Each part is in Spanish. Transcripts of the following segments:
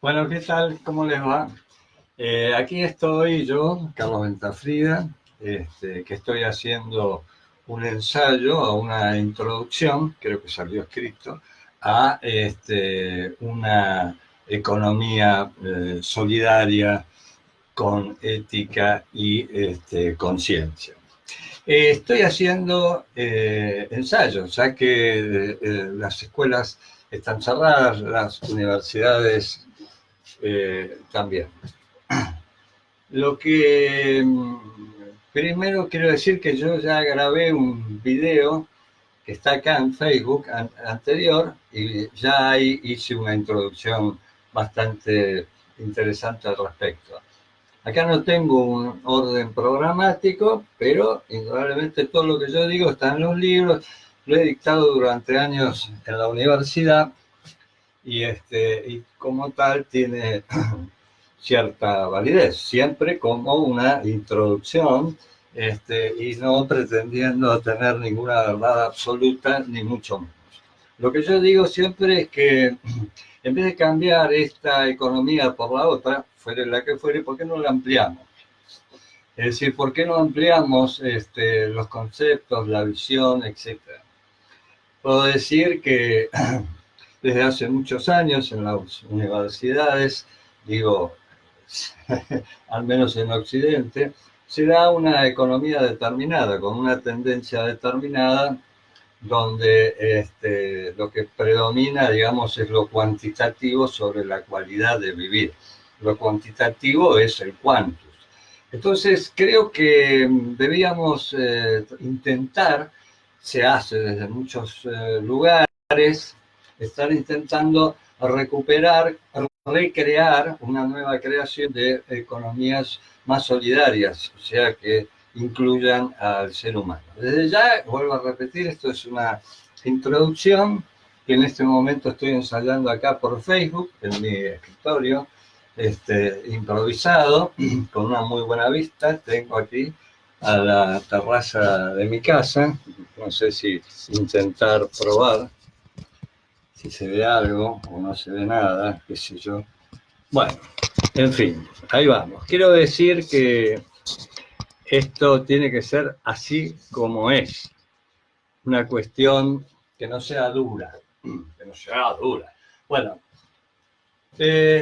Bueno, ¿qué tal? ¿Cómo les va? Aquí estoy yo, Carlos Ventafrida, que estoy haciendo un ensayo a una introducción, creo que salió escrito, a una economía solidaria con ética y conciencia. Estoy haciendo ensayos, ya que las escuelas están cerradas, las universidades también. Lo que primero quiero decir que yo ya grabé un video que está acá en Facebook anterior y ya ahí hice una introducción bastante interesante al respecto. Acá no tengo un orden programático, pero indudablemente todo lo que yo digo está en los libros. Lo he dictado durante años en la universidad y como tal tiene cierta validez, siempre como una introducción y no pretendiendo tener ninguna verdad absoluta, ni mucho menos. Lo que yo digo siempre es que en vez de cambiar esta economía por la otra, fuere la que fuere, ¿por qué no la ampliamos? Es decir, ¿por qué no ampliamos los conceptos, la visión, etcétera? Puedo decir que desde hace muchos años en las universidades, digo, al menos en Occidente, se da una economía determinada, con una tendencia determinada, donde lo que predomina, digamos, es lo cuantitativo sobre la cualidad de vivir. Lo cuantitativo es el quantus. Entonces, creo que debíamos intentar, se hace desde muchos lugares, estar intentando recuperar, recrear una nueva creación de economías más solidarias, o sea, que incluyan al ser humano. Desde ya, vuelvo a repetir, esto es una introducción que en este momento estoy ensayando acá por Facebook, en mi escritorio, improvisado, con una muy buena vista. Tengo aquí a la terraza de mi casa, no sé si intentar probar si se ve algo o no se ve nada, qué sé yo. Bueno, en fin, ahí vamos. Quiero decir que esto tiene que ser así como es. Una cuestión que no sea dura. Que no sea dura. Bueno,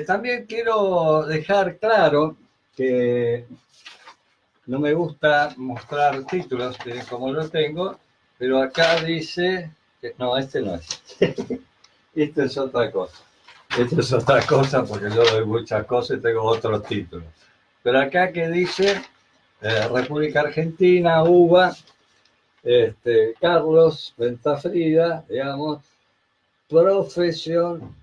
también quiero dejar claro que no me gusta mostrar títulos como lo tengo, pero acá dice que no, este no es. Esto es otra cosa. Esto es otra cosa porque yo doy muchas cosas y tengo otros títulos. Pero acá que dice República Argentina, UBA, Carlos Ventafrida, digamos, profesión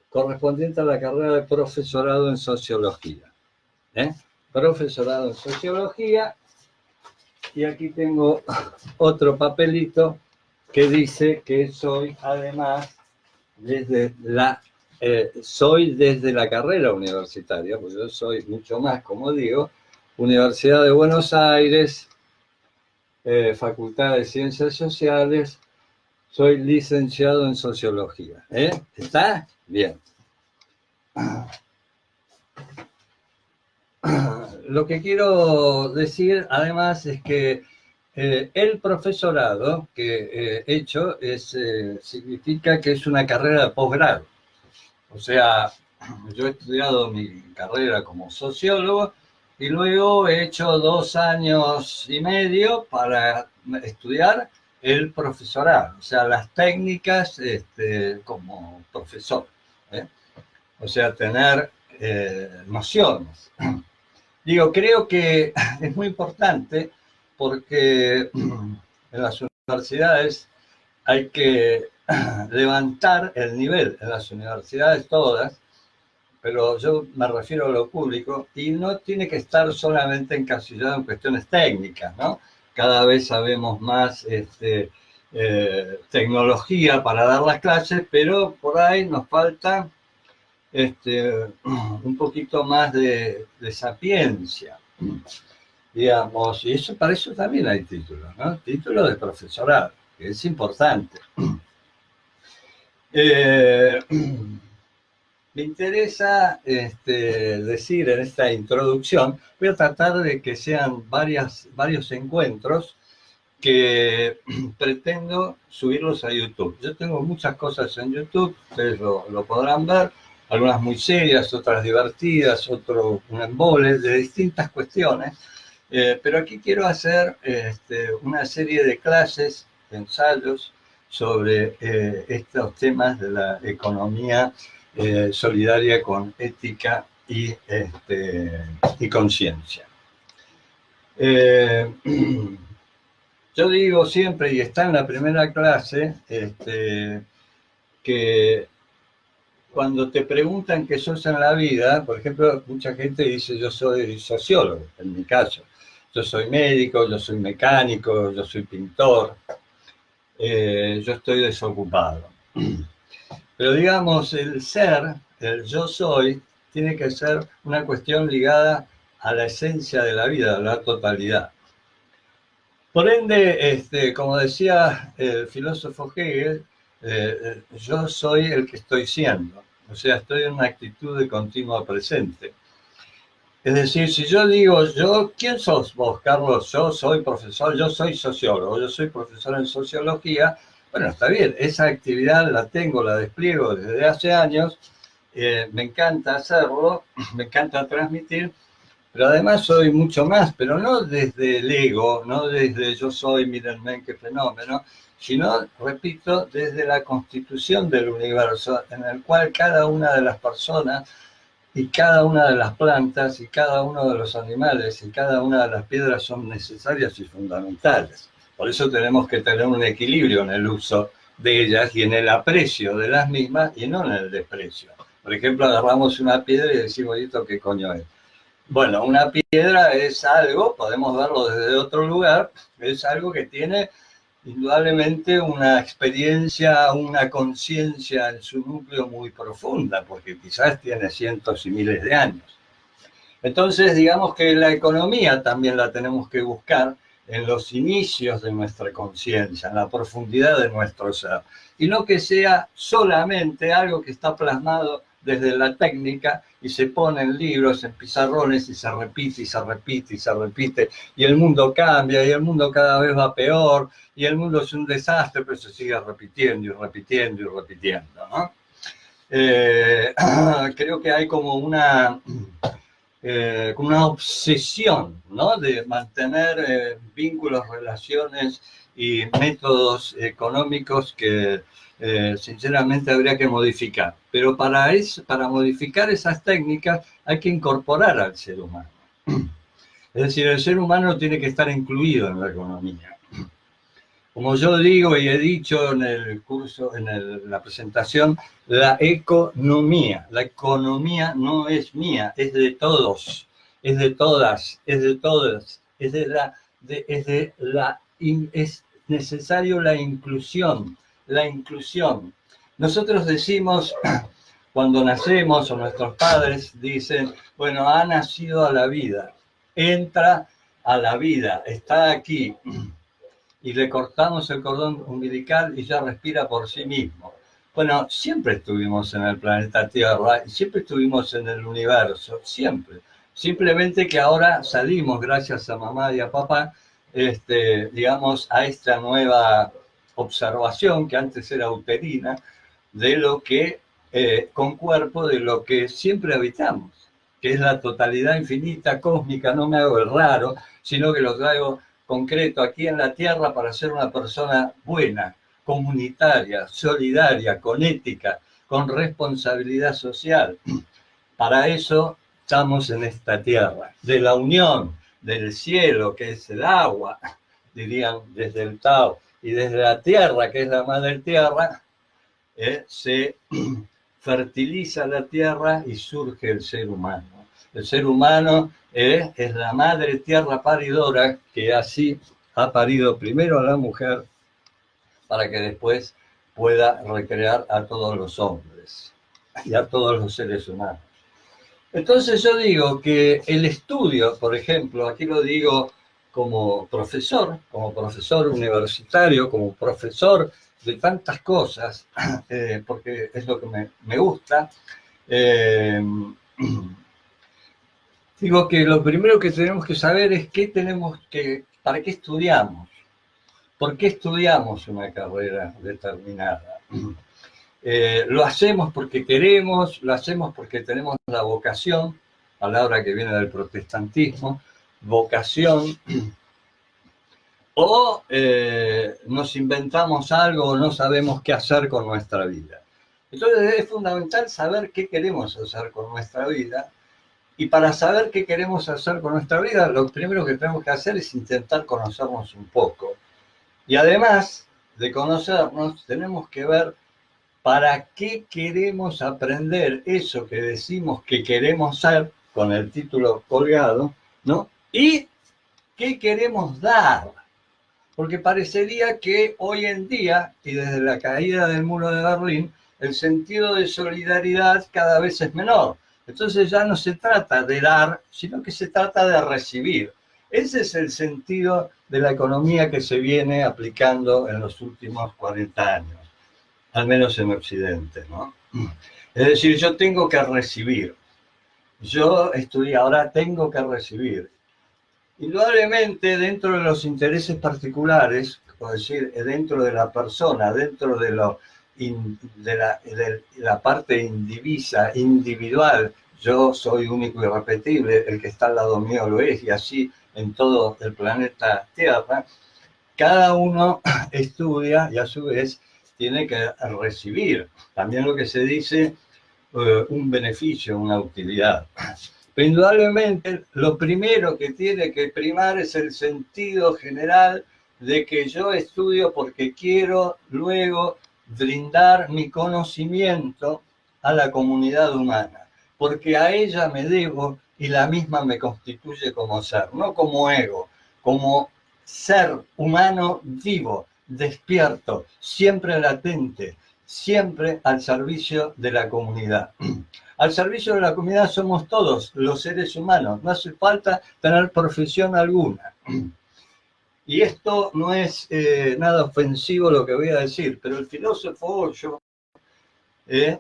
correspondiente a la carrera de profesorado en sociología. Profesorado en sociología. Y aquí tengo otro papelito que dice que soy además soy desde la carrera universitaria, porque yo soy mucho más, como digo, Universidad de Buenos Aires, Facultad de Ciencias Sociales, soy licenciado en Sociología. ¿Está? Bien. Lo que quiero decir, además, es que el profesorado que he hecho significa que es una carrera de posgrado. O sea, yo he estudiado mi carrera como sociólogo y luego he hecho 2 años y medio para estudiar el profesorado, o sea, las técnicas como profesor. O sea, tener nociones. Digo, creo que es muy importante porque en las universidades hay que levantar el nivel, en las universidades todas, pero yo me refiero a lo público, y no tiene que estar solamente encasillado en cuestiones técnicas, ¿no? Cada vez sabemos más tecnología para dar las clases, pero por ahí nos falta un poquito más de sapiencia, digamos, y eso, para eso también hay títulos, ¿no? Título de profesorado, que es importante. me interesa decir en esta introducción, voy a tratar de que sean varios encuentros que pretendo subirlos a YouTube. Yo tengo muchas cosas en YouTube, ustedes lo podrán ver, algunas muy serias, otras divertidas, otro un embole, de distintas cuestiones, pero aquí quiero hacer una serie de clases, de ensayos, sobre estos temas de la economía solidaria con ética y conciencia. Yo digo siempre, y está en la primera clase, que cuando te preguntan qué sos en la vida, por ejemplo, mucha gente dice yo soy sociólogo, en mi caso. Yo soy médico, yo soy mecánico, yo soy pintor, yo estoy desocupado. Pero digamos, el ser, el yo soy, tiene que ser una cuestión ligada a la esencia de la vida, a la totalidad. Por ende, como decía el filósofo Hegel, yo soy el que estoy siendo. O sea, estoy en una actitud de continuo presente. Es decir, si yo digo, ¿quién sos vos, Carlos? Yo soy profesor, yo soy sociólogo, yo soy profesor en sociología. Bueno, está bien, esa actividad la tengo, la despliego desde hace años, me encanta hacerlo, me encanta transmitir, pero además soy mucho más, pero no desde el ego, no desde yo soy, mírenme qué fenómeno, sino, repito, desde la constitución del universo, en el cual cada una de las personas y cada una de las plantas y cada uno de los animales y cada una de las piedras son necesarias y fundamentales. Por eso tenemos que tener un equilibrio en el uso de ellas y en el aprecio de las mismas y no en el desprecio. Por ejemplo, agarramos una piedra y decimos, ¿esto qué coño es? Bueno, una piedra es algo, podemos verlo desde otro lugar, es algo que tiene indudablemente una experiencia, una conciencia en su núcleo muy profunda, porque quizás tiene cientos y miles de años. Entonces, digamos que la economía también la tenemos que buscar en los inicios de nuestra conciencia, en la profundidad de nuestro ser, y no que sea solamente algo que está plasmado desde la técnica y se pone en libros, en pizarrones y se repite y se repite y se repite, y el mundo cambia y el mundo cada vez va peor y el mundo es un desastre, pero se sigue repitiendo y repitiendo y repitiendo, ¿no? Creo que hay como una obsesión, ¿no? De mantener vínculos, relaciones y métodos económicos que sinceramente habría que modificar. Pero para modificar esas técnicas hay que incorporar al ser humano. Es decir, el ser humano tiene que estar incluido en la economía. Como yo digo y he dicho en el curso, en la presentación, la economía. La economía no es mía, es de todos, es de todas, es de todas, es necesario la inclusión, la inclusión. Nosotros decimos, cuando nacemos o nuestros padres dicen, bueno, ha nacido a la vida, entra a la vida, está aquí, y le cortamos el cordón umbilical y ya respira por sí mismo. Bueno, siempre estuvimos en el planeta Tierra y siempre estuvimos en el universo, siempre. Simplemente que ahora salimos, gracias a mamá y a papá, digamos, a esta nueva observación que antes era uterina, de lo que, con cuerpo, de lo que siempre habitamos, que es la totalidad infinita, cósmica. No me hago el raro, sino que lo traigo concreto aquí en la Tierra para ser una persona buena, comunitaria, solidaria, con ética, con responsabilidad social. Para eso estamos en esta Tierra, de la unión del cielo, que es el agua, dirían desde el Tao, y desde la Tierra, que es la Madre Tierra, se fertiliza la Tierra y surge el ser humano. El ser humano es la madre tierra paridora que así ha parido primero a la mujer para que después pueda recrear a todos los hombres y a todos los seres humanos. Entonces yo digo que el estudio, por ejemplo, aquí lo digo como profesor universitario, como profesor de tantas cosas, porque es lo que me gusta, Eh, digo que lo primero que tenemos que saber es para qué estudiamos, por qué estudiamos una carrera determinada. Lo hacemos porque queremos, lo hacemos porque tenemos la vocación, palabra que viene del protestantismo, vocación, o nos inventamos algo o no sabemos qué hacer con nuestra vida. Entonces es fundamental saber qué queremos hacer con nuestra vida, y para saber qué queremos hacer con nuestra vida, lo primero que tenemos que hacer es intentar conocernos un poco. Y además de conocernos, tenemos que ver para qué queremos aprender eso que decimos que queremos ser, con el título colgado, ¿no? Y qué queremos dar. Porque parecería que hoy en día, y desde la caída del muro de Berlín, el sentido de solidaridad cada vez es menor. Entonces ya no se trata de dar, sino que se trata de recibir. Ese es el sentido de la economía que se viene aplicando en los últimos 40 años, al menos en Occidente, ¿no? Es decir, yo tengo que recibir. Yo estudié, ahora tengo que recibir. Indudablemente, dentro de los intereses particulares, es decir, dentro de la persona, dentro de la parte individual, yo soy único y irrepetible, el que está al lado mío lo es, y así en todo el planeta Tierra, cada uno estudia y a su vez tiene que recibir también lo que se dice un beneficio, una utilidad. Pero indudablemente lo primero que tiene que primar es el sentido general de que yo estudio porque quiero luego brindar mi conocimiento a la comunidad humana, porque a ella me debo y la misma me constituye como ser, no como ego, como ser humano vivo, despierto, siempre latente, siempre al servicio de la comunidad. Al servicio de la comunidad somos todos los seres humanos, no hace falta tener profesión alguna. Y esto no es nada ofensivo lo que voy a decir, pero el filósofo Hoyo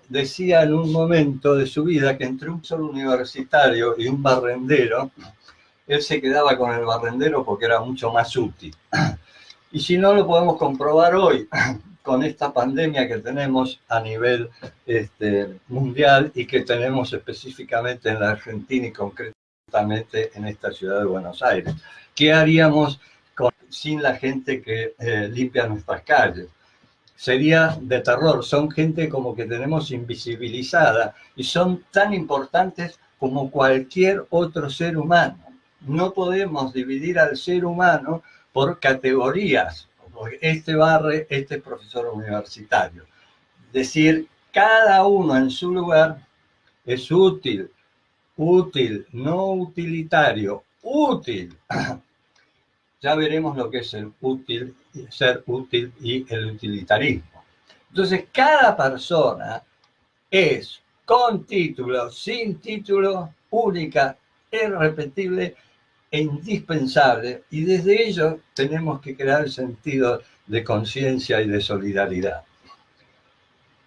decía en un momento de su vida que entre un solo universitario y un barrendero, él se quedaba con el barrendero porque era mucho más útil. Y si no, lo podemos comprobar hoy con esta pandemia que tenemos a nivel mundial y que tenemos específicamente en la Argentina y concretamente en esta ciudad de Buenos Aires. ¿Qué haríamos sin la gente que limpia nuestras calles? Sería de terror. Son gente como que tenemos invisibilizada y son tan importantes como cualquier otro ser humano. No podemos dividir al ser humano por categorías. Este barre, este profesor universitario. Es decir, cada uno en su lugar es útil, no utilitario, útil. Ya veremos lo que es el útil, ser útil y el utilitarismo. Entonces, cada persona es con título, sin título, única, irrepetible e indispensable, y desde ello tenemos que crear el sentido de conciencia y de solidaridad.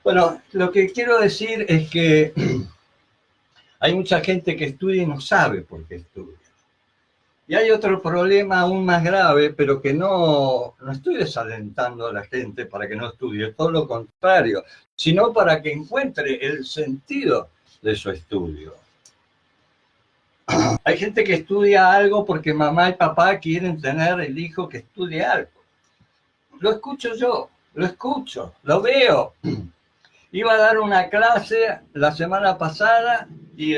Bueno, lo que quiero decir es que hay mucha gente que estudia y no sabe por qué estudia. Y hay otro problema aún más grave, pero que no estoy desalentando a la gente para que no estudie, todo lo contrario, sino para que encuentre el sentido de su estudio. Hay gente que estudia algo porque mamá y papá quieren tener el hijo que estudie algo. Lo escucho yo, lo escucho, lo veo. Iba a dar una clase la semana pasada y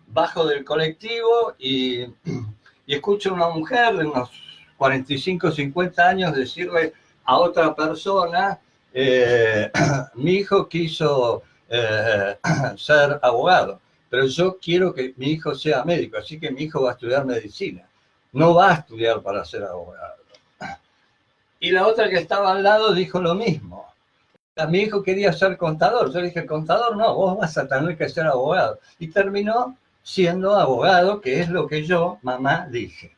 bajo del colectivo y escucho a una mujer de unos 45, 50 años decirle a otra persona, mi hijo quiso ser abogado, pero yo quiero que mi hijo sea médico, así que mi hijo va a estudiar medicina, no va a estudiar para ser abogado. Y la otra que estaba al lado dijo lo mismo. Mi hijo quería ser contador. Yo le dije, contador no, vos vas a tener que ser abogado. Y terminó siendo abogado, que es lo que yo, mamá, dije.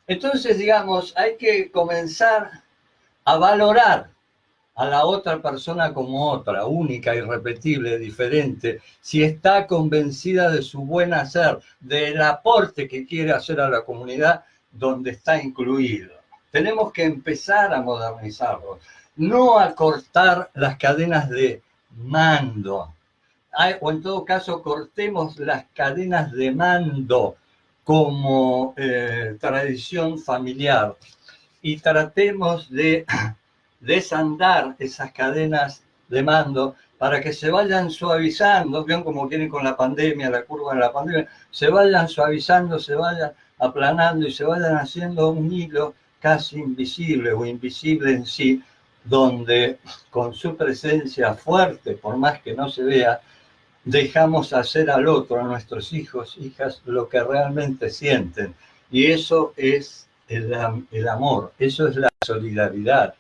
Entonces, digamos, hay que comenzar a valorar a la otra persona como otra, única, irrepetible, diferente, si está convencida de su buen hacer, del aporte que quiere hacer a la comunidad donde está incluido. Tenemos que empezar a modernizarlo, no a cortar las cadenas de mando, o en todo caso cortemos las cadenas de mando como tradición familiar y tratemos de desandar esas cadenas de mando para que se vayan suavizando, vean como quieren con la pandemia, la curva de la pandemia, se vayan suavizando, se vayan aplanando y se vayan haciendo un hilo casi invisible o invisible en sí, donde con su presencia fuerte, por más que no se vea, dejamos hacer al otro, a nuestros hijos, hijas, lo que realmente sienten. Y eso es el amor, eso es la solidaridad,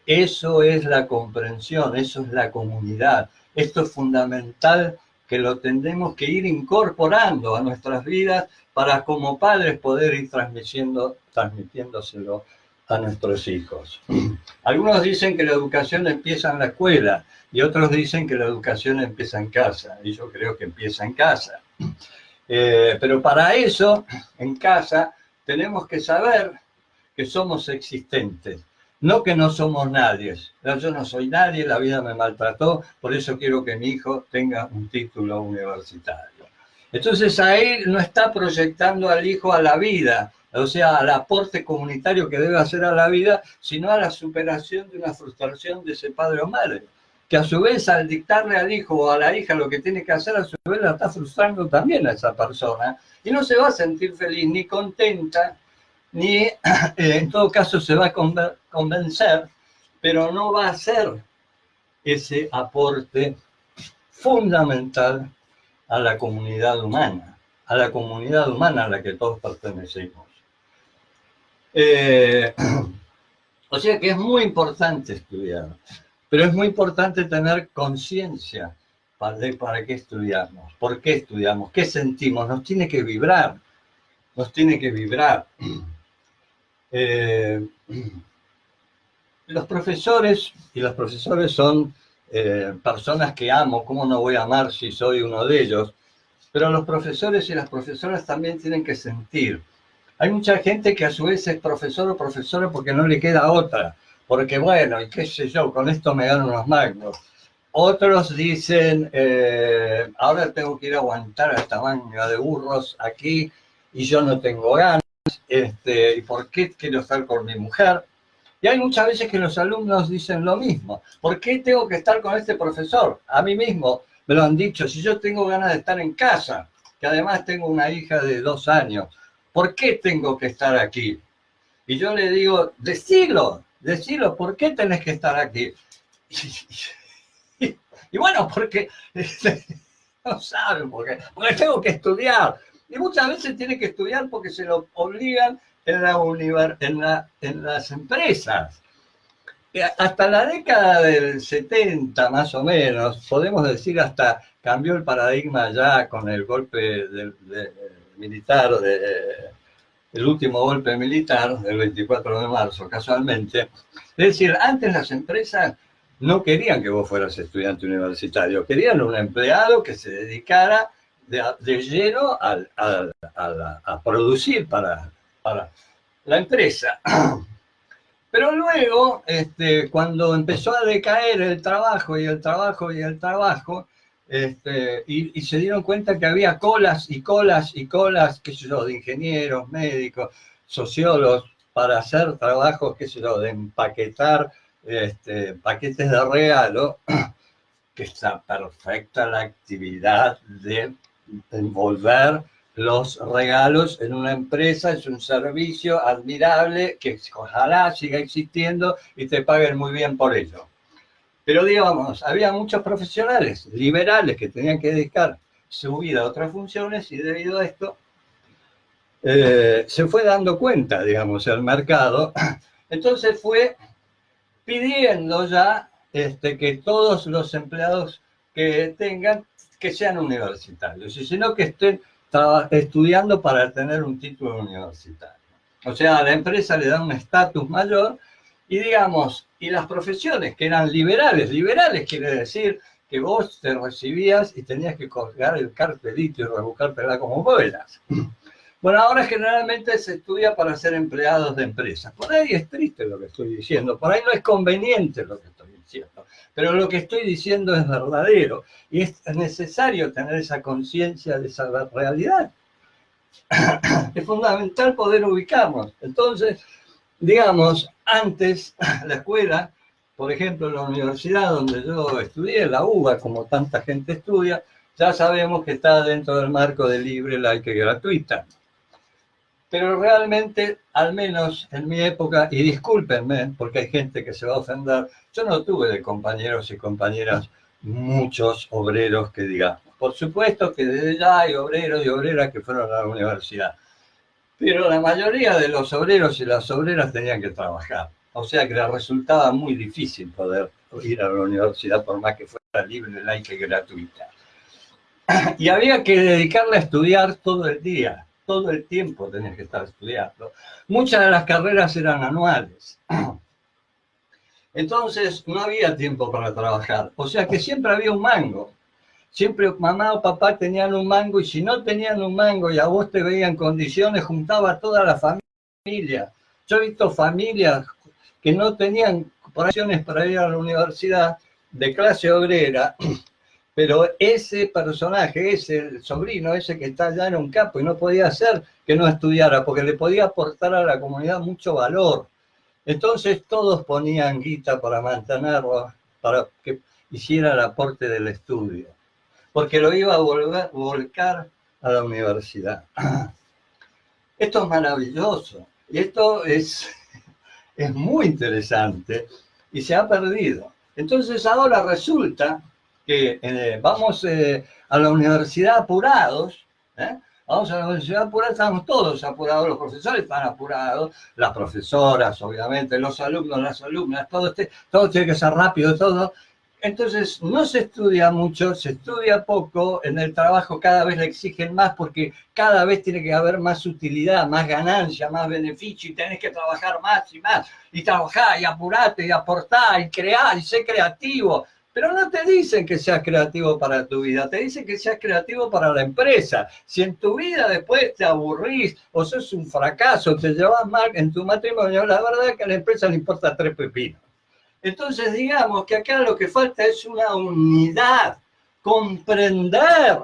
eso es la comprensión, eso es la comunidad. Esto es fundamental que lo tendremos que ir incorporando a nuestras vidas para como padres poder ir transmitiéndoselo a nuestros hijos. Algunos dicen que la educación empieza en la escuela y otros dicen que la educación empieza en casa, y yo creo que empieza en casa. Pero para eso, en casa, tenemos que saber que somos existentes, no que no somos nadie. Yo no soy nadie, la vida me maltrató, por eso quiero que mi hijo tenga un título universitario. Entonces ahí no está proyectando al hijo a la vida, o sea, al aporte comunitario que debe hacer a la vida, sino a la superación de una frustración de ese padre o madre, que a su vez al dictarle al hijo o a la hija lo que tiene que hacer, a su vez la está frustrando también a esa persona, y no se va a sentir feliz ni contenta, ni en todo caso se va a convencer, pero no va a hacer ese aporte fundamental a la comunidad humana a la que todos pertenecemos. O sea que es muy importante estudiar, pero es muy importante tener conciencia para qué estudiamos, por qué estudiamos, qué sentimos, nos tiene que vibrar. Los profesores y los profesores son personas que amo, ¿cómo no voy a amar si soy uno de ellos? Pero los profesores y las profesoras también tienen que sentir. Hay mucha gente que a su vez es profesor o profesora porque no le queda otra, porque bueno, y qué sé yo, con esto me gano unos magnos. Otros dicen, ahora tengo que ir a aguantar a esta manga de burros aquí y yo no tengo ganas, ¿y por qué quiero estar con mi mujer? Y hay muchas veces que los alumnos dicen lo mismo. ¿Por qué tengo que estar con este profesor? A mí mismo me lo han dicho, si yo tengo ganas de estar en casa, que además tengo una hija de 2 años, ¿por qué tengo que estar aquí? Y yo le digo, decilo, ¿por qué tenés que estar aquí? Y bueno, porque no saben por qué, porque tengo que estudiar. Y muchas veces tiene que estudiar porque se lo obligan en las empresas. Hasta la década del 70, más o menos, podemos decir hasta cambió el paradigma ya con el golpe militar, el último golpe militar del 24 de marzo, casualmente. Es decir, antes las empresas no querían que vos fueras estudiante universitario, querían un empleado que se dedicara de lleno a producir para la empresa. Pero luego, cuando empezó a decaer el trabajo y se dieron cuenta que había colas, qué sé yo, de ingenieros, médicos, sociólogos, para hacer trabajos, qué sé yo, de empaquetar paquetes de regalo, que está perfecta la actividad de envolver los regalos en una empresa, es un servicio admirable que ojalá siga existiendo y te paguen muy bien por ello. Pero digamos, había muchos profesionales liberales que tenían que dedicar su vida a otras funciones y debido a esto se fue dando cuenta, digamos, el mercado. Entonces fue pidiendo ya que todos los empleados que tengan, que sean universitarios, y sino que estén estudiando para tener un título universitario. O sea, a la empresa le da un estatus mayor Y digamos, y las profesiones que eran liberales, liberales quiere decir que vos te recibías y tenías que colgar el cartelito y rebuscártela como puedas. Bueno, ahora generalmente se estudia para ser empleados de empresas. Por ahí es triste lo que estoy diciendo, por ahí no es conveniente lo que estoy diciendo, pero lo que estoy diciendo es verdadero y es necesario tener esa conciencia de esa realidad. Es fundamental poder ubicarnos. Entonces, digamos, antes la escuela, por ejemplo, en la universidad donde yo estudié, la UBA, como tanta gente estudia, ya sabemos que está dentro del marco de libre, laica y gratuita. Pero realmente, al menos en mi época, y discúlpenme, porque hay gente que se va a ofender, yo no tuve de compañeros y compañeras muchos obreros que digamos. Por supuesto que desde ya hay obreros y obreras que fueron a la universidad, pero la mayoría de los obreros y las obreras tenían que trabajar. O sea que les resultaba muy difícil poder ir a la universidad por más que fuera libre, laica y gratuita. Y había que dedicarle a estudiar todo el día. Todo el tiempo tenés que estar estudiando. Muchas de las carreras eran anuales. Entonces no había tiempo para trabajar. O sea que siempre había un mango. Siempre mamá o papá tenían un mango y si no tenían un mango y a vos te veían en condiciones, juntaba a toda la familia. Yo he visto familias que no tenían operaciones para ir a la universidad de clase obrera, pero ese personaje, ese sobrino, ese que está allá en un campo y no podía hacer que no estudiara, porque le podía aportar a la comunidad mucho valor. Entonces todos ponían guita para mantenerlo, para que hiciera el aporte del estudio, porque lo iba a volcar a la universidad. Esto es maravilloso, y esto es muy interesante, y se ha perdido. Entonces ahora resulta que vamos a la universidad apurados, vamos a la universidad apurados, estamos todos apurados, los profesores están apurados, las profesoras, obviamente, los alumnos, las alumnas, todo tiene que ser rápido, todo. Entonces no se estudia mucho, se estudia poco, en el trabajo cada vez le exigen más porque cada vez tiene que haber más utilidad, más ganancia, más beneficio y tenés que trabajar más y trabajar y apurarte y aportar y crear y ser creativo. Pero no te dicen que seas creativo para tu vida, te dicen que seas creativo para la empresa. Si en tu vida después te aburrís o sos un fracaso, te llevas mal en tu matrimonio, la verdad es que a la empresa le importa tres pepinos. Entonces digamos que acá lo que falta es una unidad, comprender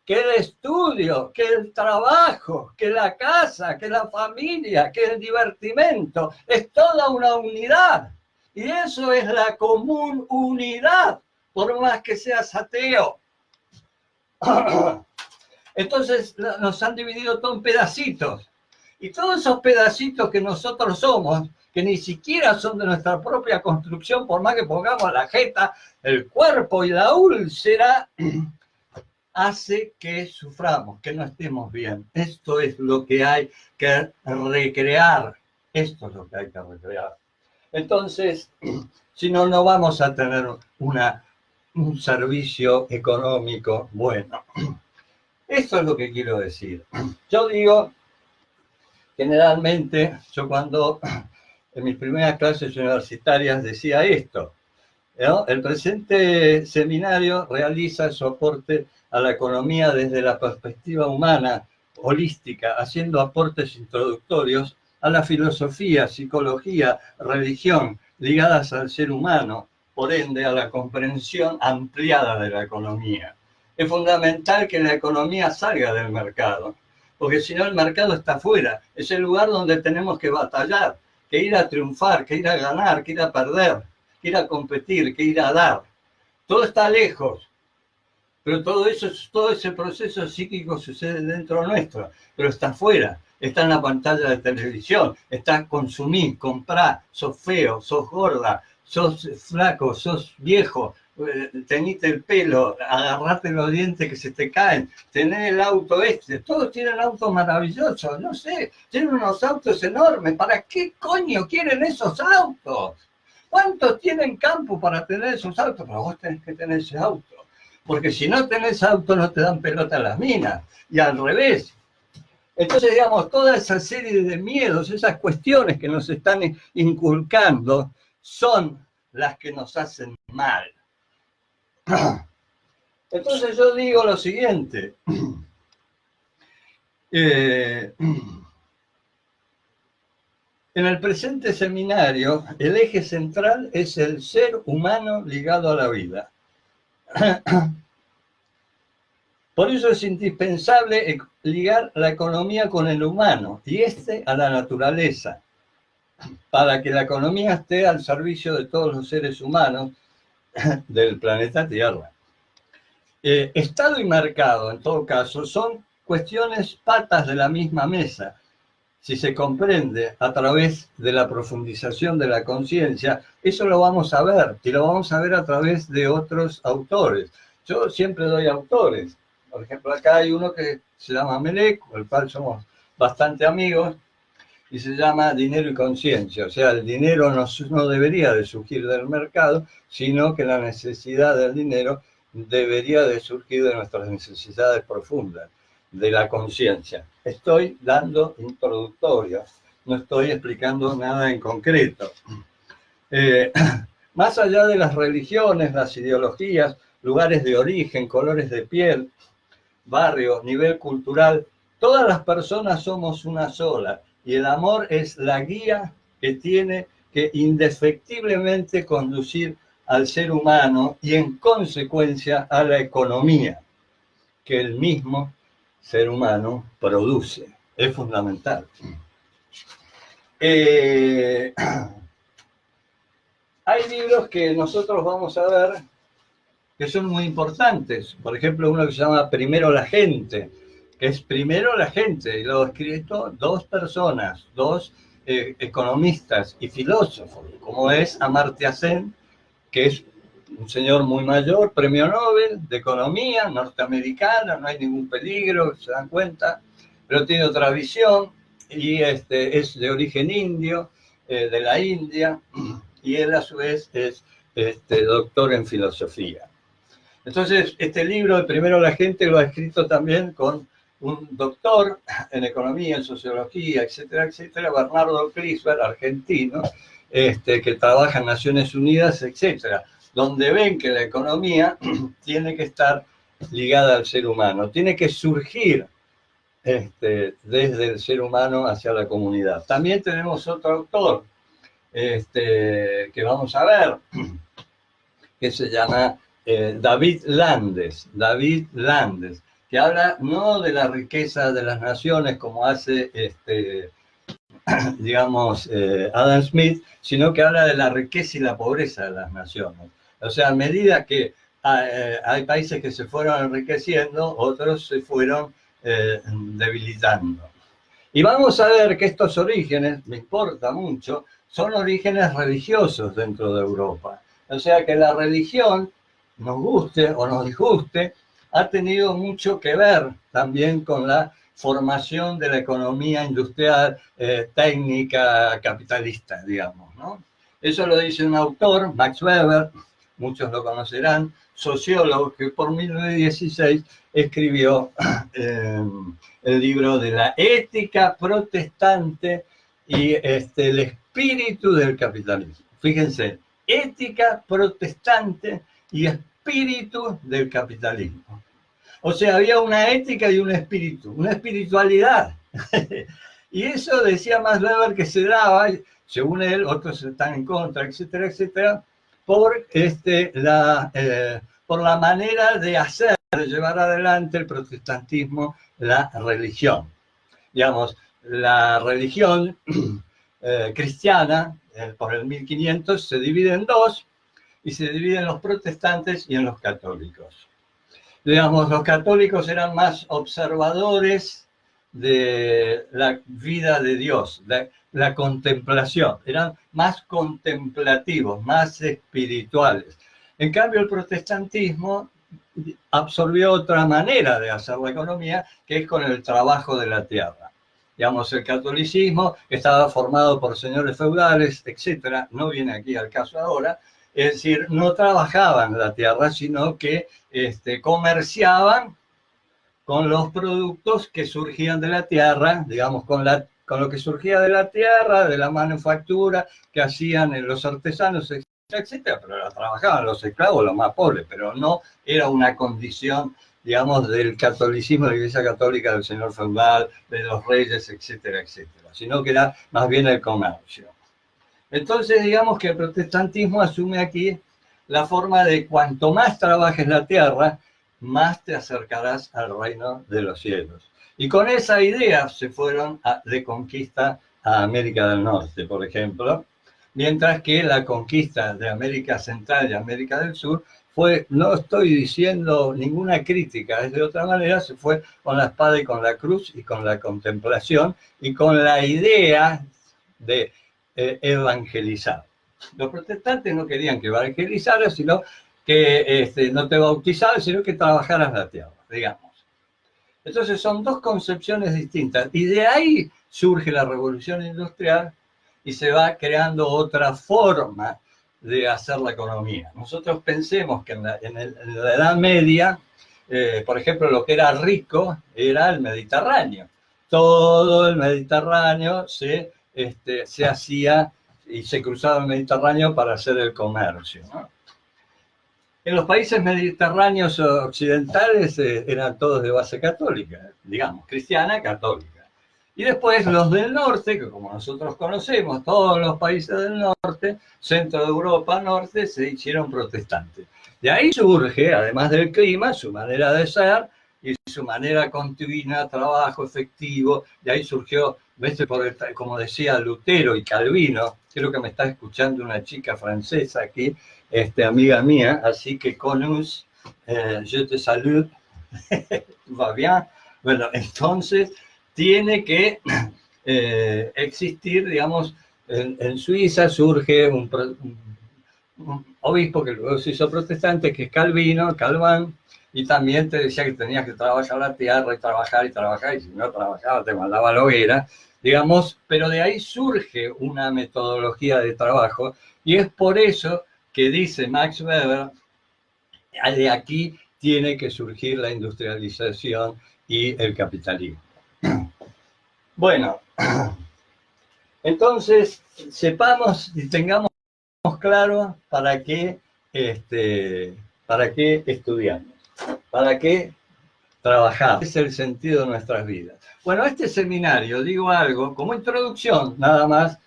que el estudio, que el trabajo, que la casa, que la familia, que el divertimento, es toda una unidad. Y eso es la común unidad, por más que seas ateo. Entonces nos han dividido todo en pedacitos. Y todos esos pedacitos que nosotros somos, que ni siquiera son de nuestra propia construcción, por más que pongamos la jeta, el cuerpo y la úlcera, hace que suframos, que no estemos bien. Esto es lo que hay que recrear. Esto es lo que hay que recrear. Entonces, si no, no vamos a tener un servicio económico bueno. Esto es lo que quiero decir. Yo digo, generalmente, yo cuando en mis primeras clases universitarias decía esto, ¿no? El presente seminario realiza su aporte a la economía desde la perspectiva humana, holística, haciendo aportes introductorios a la filosofía, psicología, religión, ligadas al ser humano, por ende a la comprensión ampliada de la economía. Es fundamental que la economía salga del mercado, porque si no el mercado está afuera, es el lugar donde tenemos que batallar, que ir a triunfar, que ir a ganar, que ir a perder, que ir a competir, que ir a dar. Todo está lejos, pero todo ese proceso psíquico sucede dentro nuestro, pero está afuera. Está en la pantalla de televisión, está consumir, comprar, sos feo, sos gorda, sos flaco, sos viejo, tenite el pelo, agarrate los dientes que se te caen, tenés el auto todos tienen autos maravillosos, no sé, tienen unos autos enormes, ¿para qué coño quieren esos autos? ¿Cuántos tienen campo para tener esos autos? Pero vos tenés que tener ese auto, porque si no tenés auto no te dan pelota a las minas, y al revés. Entonces, digamos, toda esa serie de miedos, esas cuestiones que nos están inculcando, son las que nos hacen mal. Entonces yo digo lo siguiente. En el presente seminario, el eje central es el ser humano ligado a la vida. Por eso es indispensable ligar la economía con el humano y a la naturaleza, para que la economía esté al servicio de todos los seres humanos del planeta Tierra. Estado y mercado, en todo caso, son cuestiones patas de la misma mesa. Si se comprende a través de la profundización de la conciencia, eso lo vamos a ver, y lo vamos a ver a través de otros autores. Yo siempre doy autores. Por ejemplo, acá hay uno que se llama Melek, con el cual somos bastante amigos, y se llama Dinero y Conciencia. O sea, el dinero no debería de surgir del mercado, sino que la necesidad del dinero debería de surgir de nuestras necesidades profundas, de la conciencia. Estoy dando introductorios, no estoy explicando nada en concreto. Más allá de las religiones, las ideologías, lugares de origen, colores de piel, barrio, nivel cultural, todas las personas somos una sola y el amor es la guía que tiene que indefectiblemente conducir al ser humano y en consecuencia a la economía que el mismo ser humano produce. Es fundamental. Hay libros que nosotros vamos a ver que son muy importantes. Por ejemplo, uno que se llama Primero la gente, que es primero la gente, y lo han escrito dos personas, dos economistas y filósofos, como es Amartya Sen, que es un señor muy mayor, premio Nobel de Economía, norteamericana, no hay ningún peligro, se dan cuenta, pero tiene otra visión, y es de origen indio, de la India, y él a su vez es doctor en filosofía. Entonces, este libro de Primero la gente lo ha escrito también con un doctor en economía, en sociología, etcétera, etcétera, Bernardo Kliesberg, argentino, que trabaja en Naciones Unidas, etcétera, donde ven que la economía tiene que estar ligada al ser humano, tiene que surgir desde el ser humano hacia la comunidad. También tenemos otro autor que vamos a ver, que se llama David Landes, que habla no de la riqueza de las naciones como hace, digamos, Adam Smith, sino que habla de la riqueza y la pobreza de las naciones. O sea, a medida que hay países que se fueron enriqueciendo, otros se fueron debilitando. Y vamos a ver que estos orígenes, me importa mucho, son orígenes religiosos dentro de Europa. O sea que la religión, nos guste o nos disguste, ha tenido mucho que ver también con la formación de la economía industrial, técnica, capitalista, digamos, ¿no? Eso lo dice un autor, Max Weber, muchos lo conocerán, sociólogo que por 1916 escribió el libro de la ética protestante y el espíritu del capitalismo. Fíjense, ética protestante y espíritu del capitalismo. O sea, había una ética y un espíritu, una espiritualidad. Y eso decía Max Weber que se daba, según él, otros están en contra, etcétera, etcétera, por la manera de hacer, de llevar adelante el protestantismo, la religión. Digamos, la religión cristiana, por el 1500, se divide en dos, y se divide en los protestantes y en los católicos. Digamos, los católicos eran más observadores de la vida de Dios, de la contemplación, eran más contemplativos, más espirituales. En cambio, el protestantismo absorbió otra manera de hacer la economía, que es con el trabajo de la tierra. Digamos, el catolicismo estaba formado por señores feudales, etcétera, no viene aquí al caso ahora, es decir, no trabajaban la tierra, sino que comerciaban con los productos que surgían de la tierra, digamos, con lo que surgía de la tierra, de la manufactura que hacían los artesanos, etcétera, pero la trabajaban los esclavos, los más pobres, pero no era una condición, digamos, del catolicismo, de la Iglesia Católica, del señor feudal, de los reyes, etcétera, etcétera, sino que era más bien el comercio. Entonces, digamos que el protestantismo asume aquí la forma de cuanto más trabajes la tierra, más te acercarás al reino de los cielos. Y con esa idea se fueron de conquista a América del Norte, por ejemplo, mientras que la conquista de América Central y América del Sur fue, no estoy diciendo ninguna crítica, es de otra manera, se fue con la espada y con la cruz y con la contemplación y con la idea de evangelizar. Los protestantes no querían que evangelizaras, sino que no te bautizaras, sino que trabajaras la tierra, digamos. Entonces son dos concepciones distintas. Y de ahí surge la revolución industrial y se va creando otra forma de hacer la economía. Nosotros pensemos que en la Edad Media, por ejemplo, lo que era rico era el Mediterráneo. Todo el Mediterráneo se hacía y se cruzaba el Mediterráneo para hacer el comercio, ¿no? En los países mediterráneos occidentales eran todos de base católica, digamos, cristiana, católica. Y después los del norte, que como nosotros conocemos, todos los países del norte, centro de Europa, norte, se hicieron protestantes. De ahí surge, además del clima, su manera de ser y su manera continua, trabajo efectivo. De ahí surgió, ¿ves? Como decía Lutero y Calvino, creo que me está escuchando una chica francesa aquí, amiga mía, así que conus, je te salud, va bien. Bueno, entonces tiene que existir, digamos, en Suiza surge un obispo que luego se hizo protestante, que es Calvin, y también te decía que tenías que trabajar la tierra y trabajar, y si no trabajaba te mandaba a la hoguera, digamos, pero de ahí surge una metodología de trabajo, y es por eso que dice Max Weber, de aquí tiene que surgir la industrialización y el capitalismo. Bueno, entonces sepamos y tengamos claro para qué estudiamos, para qué trabajamos, es el sentido de nuestras vidas. Bueno, este seminario, digo algo, como introducción, nada más,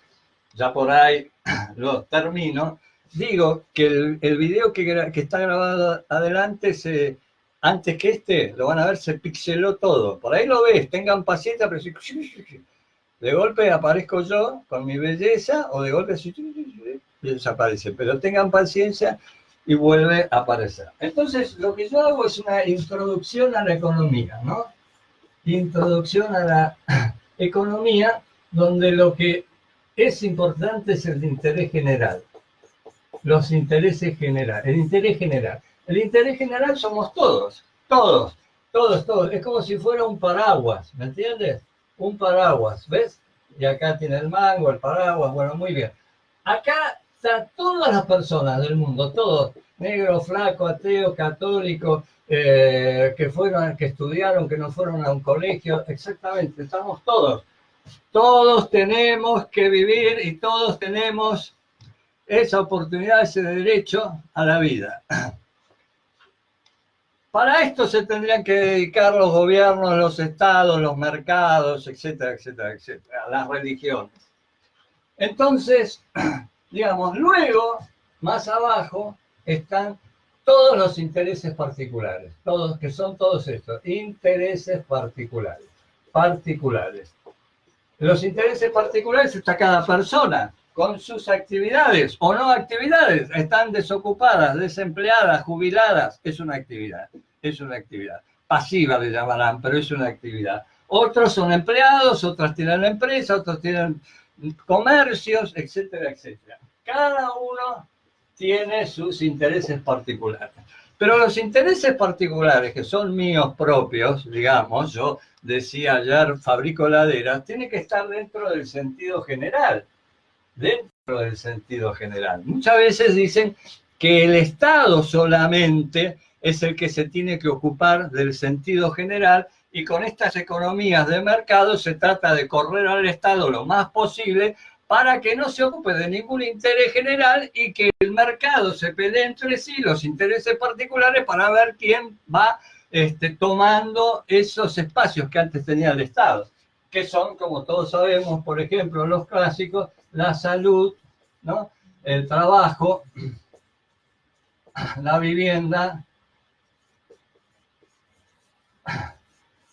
ya por ahí lo termino, digo que el video que está grabado adelante, antes que lo van a ver, se pixeló todo. Por ahí lo ves, tengan paciencia, pero de golpe aparezco yo con mi belleza, o de golpe y desaparece. Pero tengan paciencia y vuelve a aparecer. Entonces, lo que yo hago es una introducción a la economía, ¿no? Introducción a la economía, donde lo que es importante es el interés general. Los intereses generales. El interés general. El interés general somos todos. Todos. Es como si fuera un paraguas, ¿me entiendes? Un paraguas, ¿ves? Y acá tiene el mango, el paraguas, bueno, muy bien. Acá están todas las personas del mundo, todos, negro, flaco, ateo, católico, que estudiaron, que no fueron a un colegio, exactamente, estamos todos. Todos tenemos que vivir y todos tenemos esa oportunidad, ese derecho a la vida. Para esto se tendrían que dedicar los gobiernos, los estados, los mercados, etcétera, etcétera, etcétera, las religiones. Entonces, digamos, luego, más abajo, están todos los intereses particulares, todos, que son todos estos, intereses particulares. Los intereses particulares está cada persona con sus actividades o no actividades, están desocupadas, desempleadas, jubiladas, es una actividad, pasiva le llamarán, pero es una actividad. Otros son empleados, otros tienen empresa, otros tienen comercios, etcétera, etcétera. Cada uno tiene sus intereses particulares. Pero los intereses particulares, que son míos propios, digamos, yo decía ayer, fabrico heladeras, tiene que estar dentro del sentido general. Muchas veces dicen que el Estado solamente es el que se tiene que ocupar del sentido general, y con estas economías de mercado se trata de correr al Estado lo más posible para que no se ocupe de ningún interés general y que el mercado se pelee entre sí los intereses particulares para ver quién va tomando esos espacios que antes tenía el Estado, que son, como todos sabemos, por ejemplo, los clásicos, la salud, ¿no?, el trabajo, la vivienda,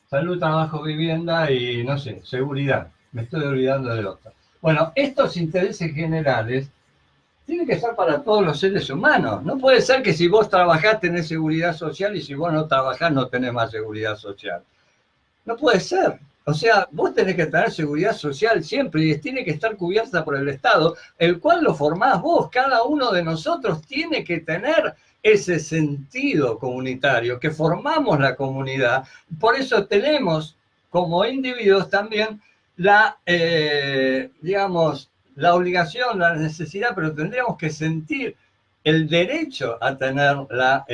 salud, trabajo, vivienda y, no sé, seguridad. Me estoy olvidando del otro. Bueno, estos intereses generales tienen que estar para todos los seres humanos. No puede ser que si vos trabajás tenés seguridad social y si vos no trabajás no tenés más seguridad social. No puede ser. O sea, vos tenés que tener seguridad social siempre y tiene que estar cubierta por el Estado, el cual lo formás vos. Cada uno de nosotros tiene que tener ese sentido comunitario, que formamos la comunidad. Por eso tenemos como individuos también la, digamos, la obligación, la necesidad, pero tendríamos que sentir el derecho a tener la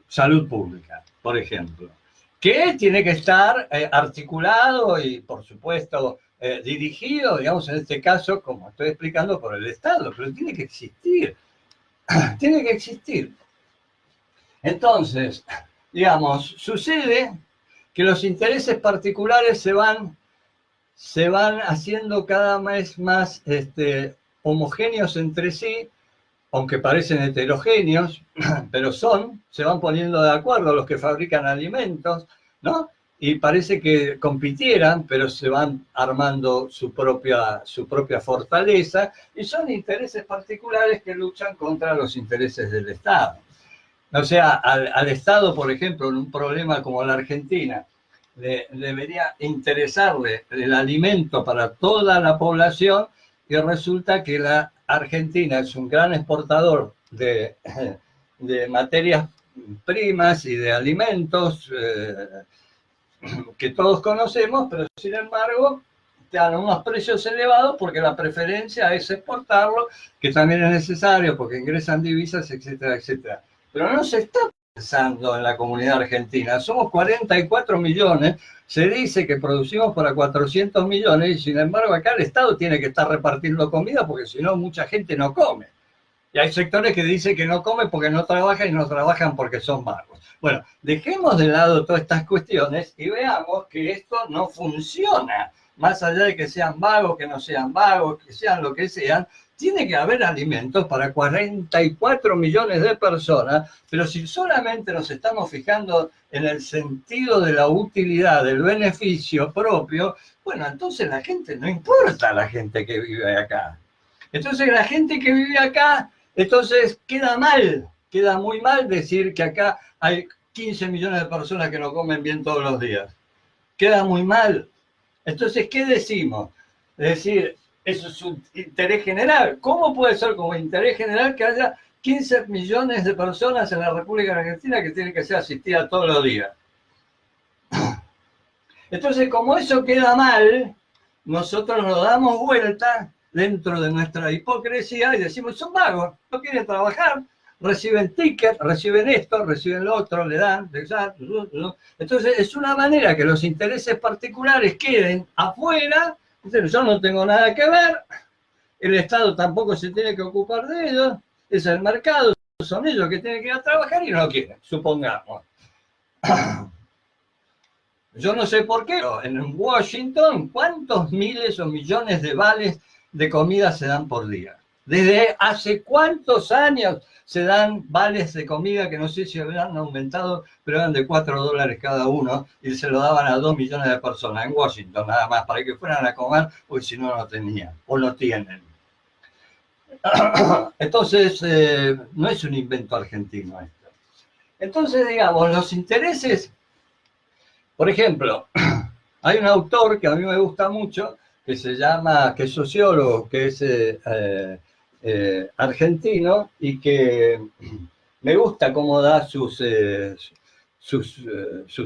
salud pública, por ejemplo, que tiene que estar articulado y, por supuesto, dirigido, digamos, en este caso, como estoy explicando, por el Estado, pero tiene que existir. Tiene que existir. Entonces, digamos, sucede que los intereses particulares se van haciendo cada vez más homogéneos entre sí, aunque parecen heterogéneos, pero se van poniendo de acuerdo los que fabrican alimentos, ¿no? Y parece que compitieran, pero se van armando su propia fortaleza, y son intereses particulares que luchan contra los intereses del Estado. O sea, al Estado, por ejemplo, en un problema como la Argentina, debería interesarle el alimento para toda la población, y resulta que la Argentina es un gran exportador de materias primas y de alimentos que todos conocemos, pero sin embargo te dan unos precios elevados porque la preferencia es exportarlo, que también es necesario porque ingresan divisas, etcétera, etcétera. Pero no se está pensando en la comunidad argentina. Somos 44 millones, se dice que producimos para 400 millones y sin embargo acá el Estado tiene que estar repartiendo comida porque si no mucha gente no come. Y hay sectores que dicen que no comen porque no trabajan y no trabajan porque son vagos. Bueno, dejemos de lado todas estas cuestiones y veamos que esto no funciona. Más allá de que sean vagos, que no sean vagos, que sean lo que sean, tiene que haber alimentos para 44 millones de personas, pero si solamente nos estamos fijando en el sentido de la utilidad, del beneficio propio, bueno, entonces la gente, no importa la gente que vive acá. Entonces la gente que vive acá, entonces queda mal, queda muy mal decir que acá hay 15 millones de personas que no comen bien todos los días. Queda muy mal. Entonces, ¿qué decimos? Es decir, eso es un interés general. ¿Cómo puede ser como interés general que haya 15 millones de personas en la República Argentina que tienen que ser asistidas todos los días? Entonces, como eso queda mal, nosotros nos damos vuelta dentro de nuestra hipocresía y decimos, son vagos, no quieren trabajar, reciben tickets, reciben esto, reciben lo otro, le dan. Entonces, es una manera que los intereses particulares queden afuera. Entonces, yo no tengo nada que ver, el Estado tampoco se tiene que ocupar de ellos, es el mercado, son ellos que tienen que ir a trabajar y no quieren, supongamos. Yo no sé por qué, en Washington, ¿cuántos miles o millones de vales de comida se dan por día? ¿Desde hace cuántos años se dan vales de comida que no sé si habrán aumentado, pero eran de $4 cada uno y se lo daban a 2 millones de personas en Washington nada más para que fueran a comer, porque si no, no tenían o no tienen? Entonces, no es un invento argentino esto. Entonces, digamos, los intereses, por ejemplo, hay un autor que a mí me gusta mucho, que se llama, que es sociólogo, que es argentino y que me gusta cómo da sus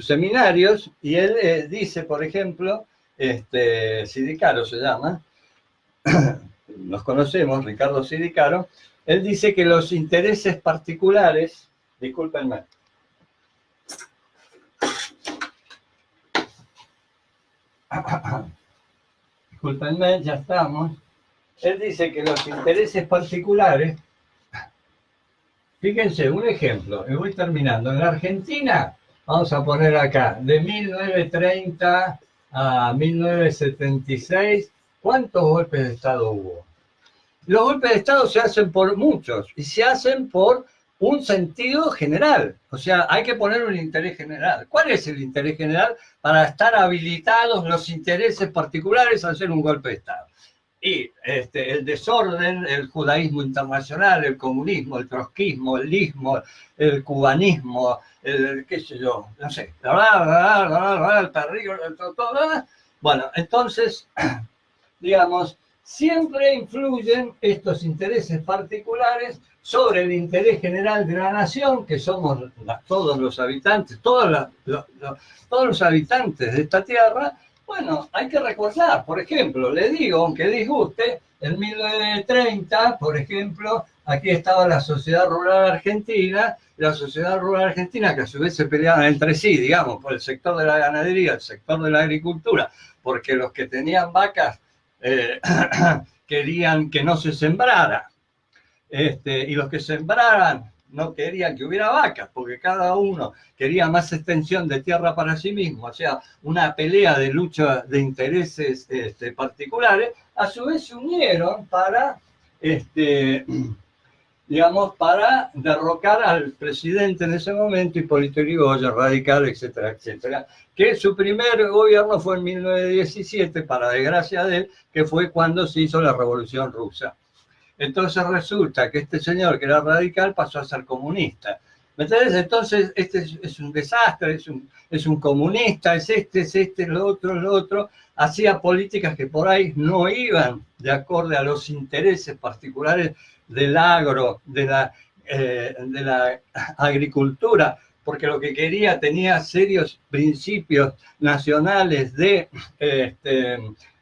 seminarios, y él dice, por ejemplo, Sidicaro se llama, nos conocemos, Ricardo Sidicaro, Él dice que los intereses particulares, discúlpenme, discúlpenme, ya estamos. Él dice que los intereses particulares, fíjense, un ejemplo, y voy terminando. En la Argentina, vamos a poner acá, de 1930 a 1976, ¿cuántos golpes de Estado hubo? Los golpes de Estado se hacen por muchos y se hacen por un sentido general. O sea, hay que poner un interés general. ¿Cuál es el interés general? Para estar habilitados los intereses particulares a hacer un golpe de Estado. Y el desorden, el judaísmo internacional, el comunismo, el trotskismo, el lismo, el cubanismo, el qué sé yo, no sé, el perrillo, bueno, entonces, digamos, siempre influyen estos intereses particulares sobre el interés general de la nación, que somos todos los habitantes, todos los habitantes de esta tierra. Bueno, hay que recordar, por ejemplo, le digo, aunque disguste, en 1930, por ejemplo, aquí estaba la Sociedad Rural Argentina, la Sociedad Rural Argentina, que a su vez se peleaban entre sí, digamos, por el sector de la ganadería, el sector de la agricultura, porque los que tenían vacas querían que no se sembrara, y los que sembraran no querían que hubiera vacas, porque cada uno quería más extensión de tierra para sí mismo, o sea, una pelea de lucha de intereses particulares. A su vez se unieron para, digamos, para derrocar al presidente en ese momento, Hipólito Yrigoyen, radical, etcétera, etcétera, que su primer gobierno fue en 1917, para desgracia de él, que fue cuando se hizo la Revolución Rusa. Entonces resulta que este señor que era radical pasó a ser comunista. ¿Me entendés? Entonces este es un desastre, es un comunista, es lo otro. Hacía políticas que por ahí no iban de acorde a los intereses particulares del agro, de la agricultura, porque lo que quería tenía serios principios nacionales de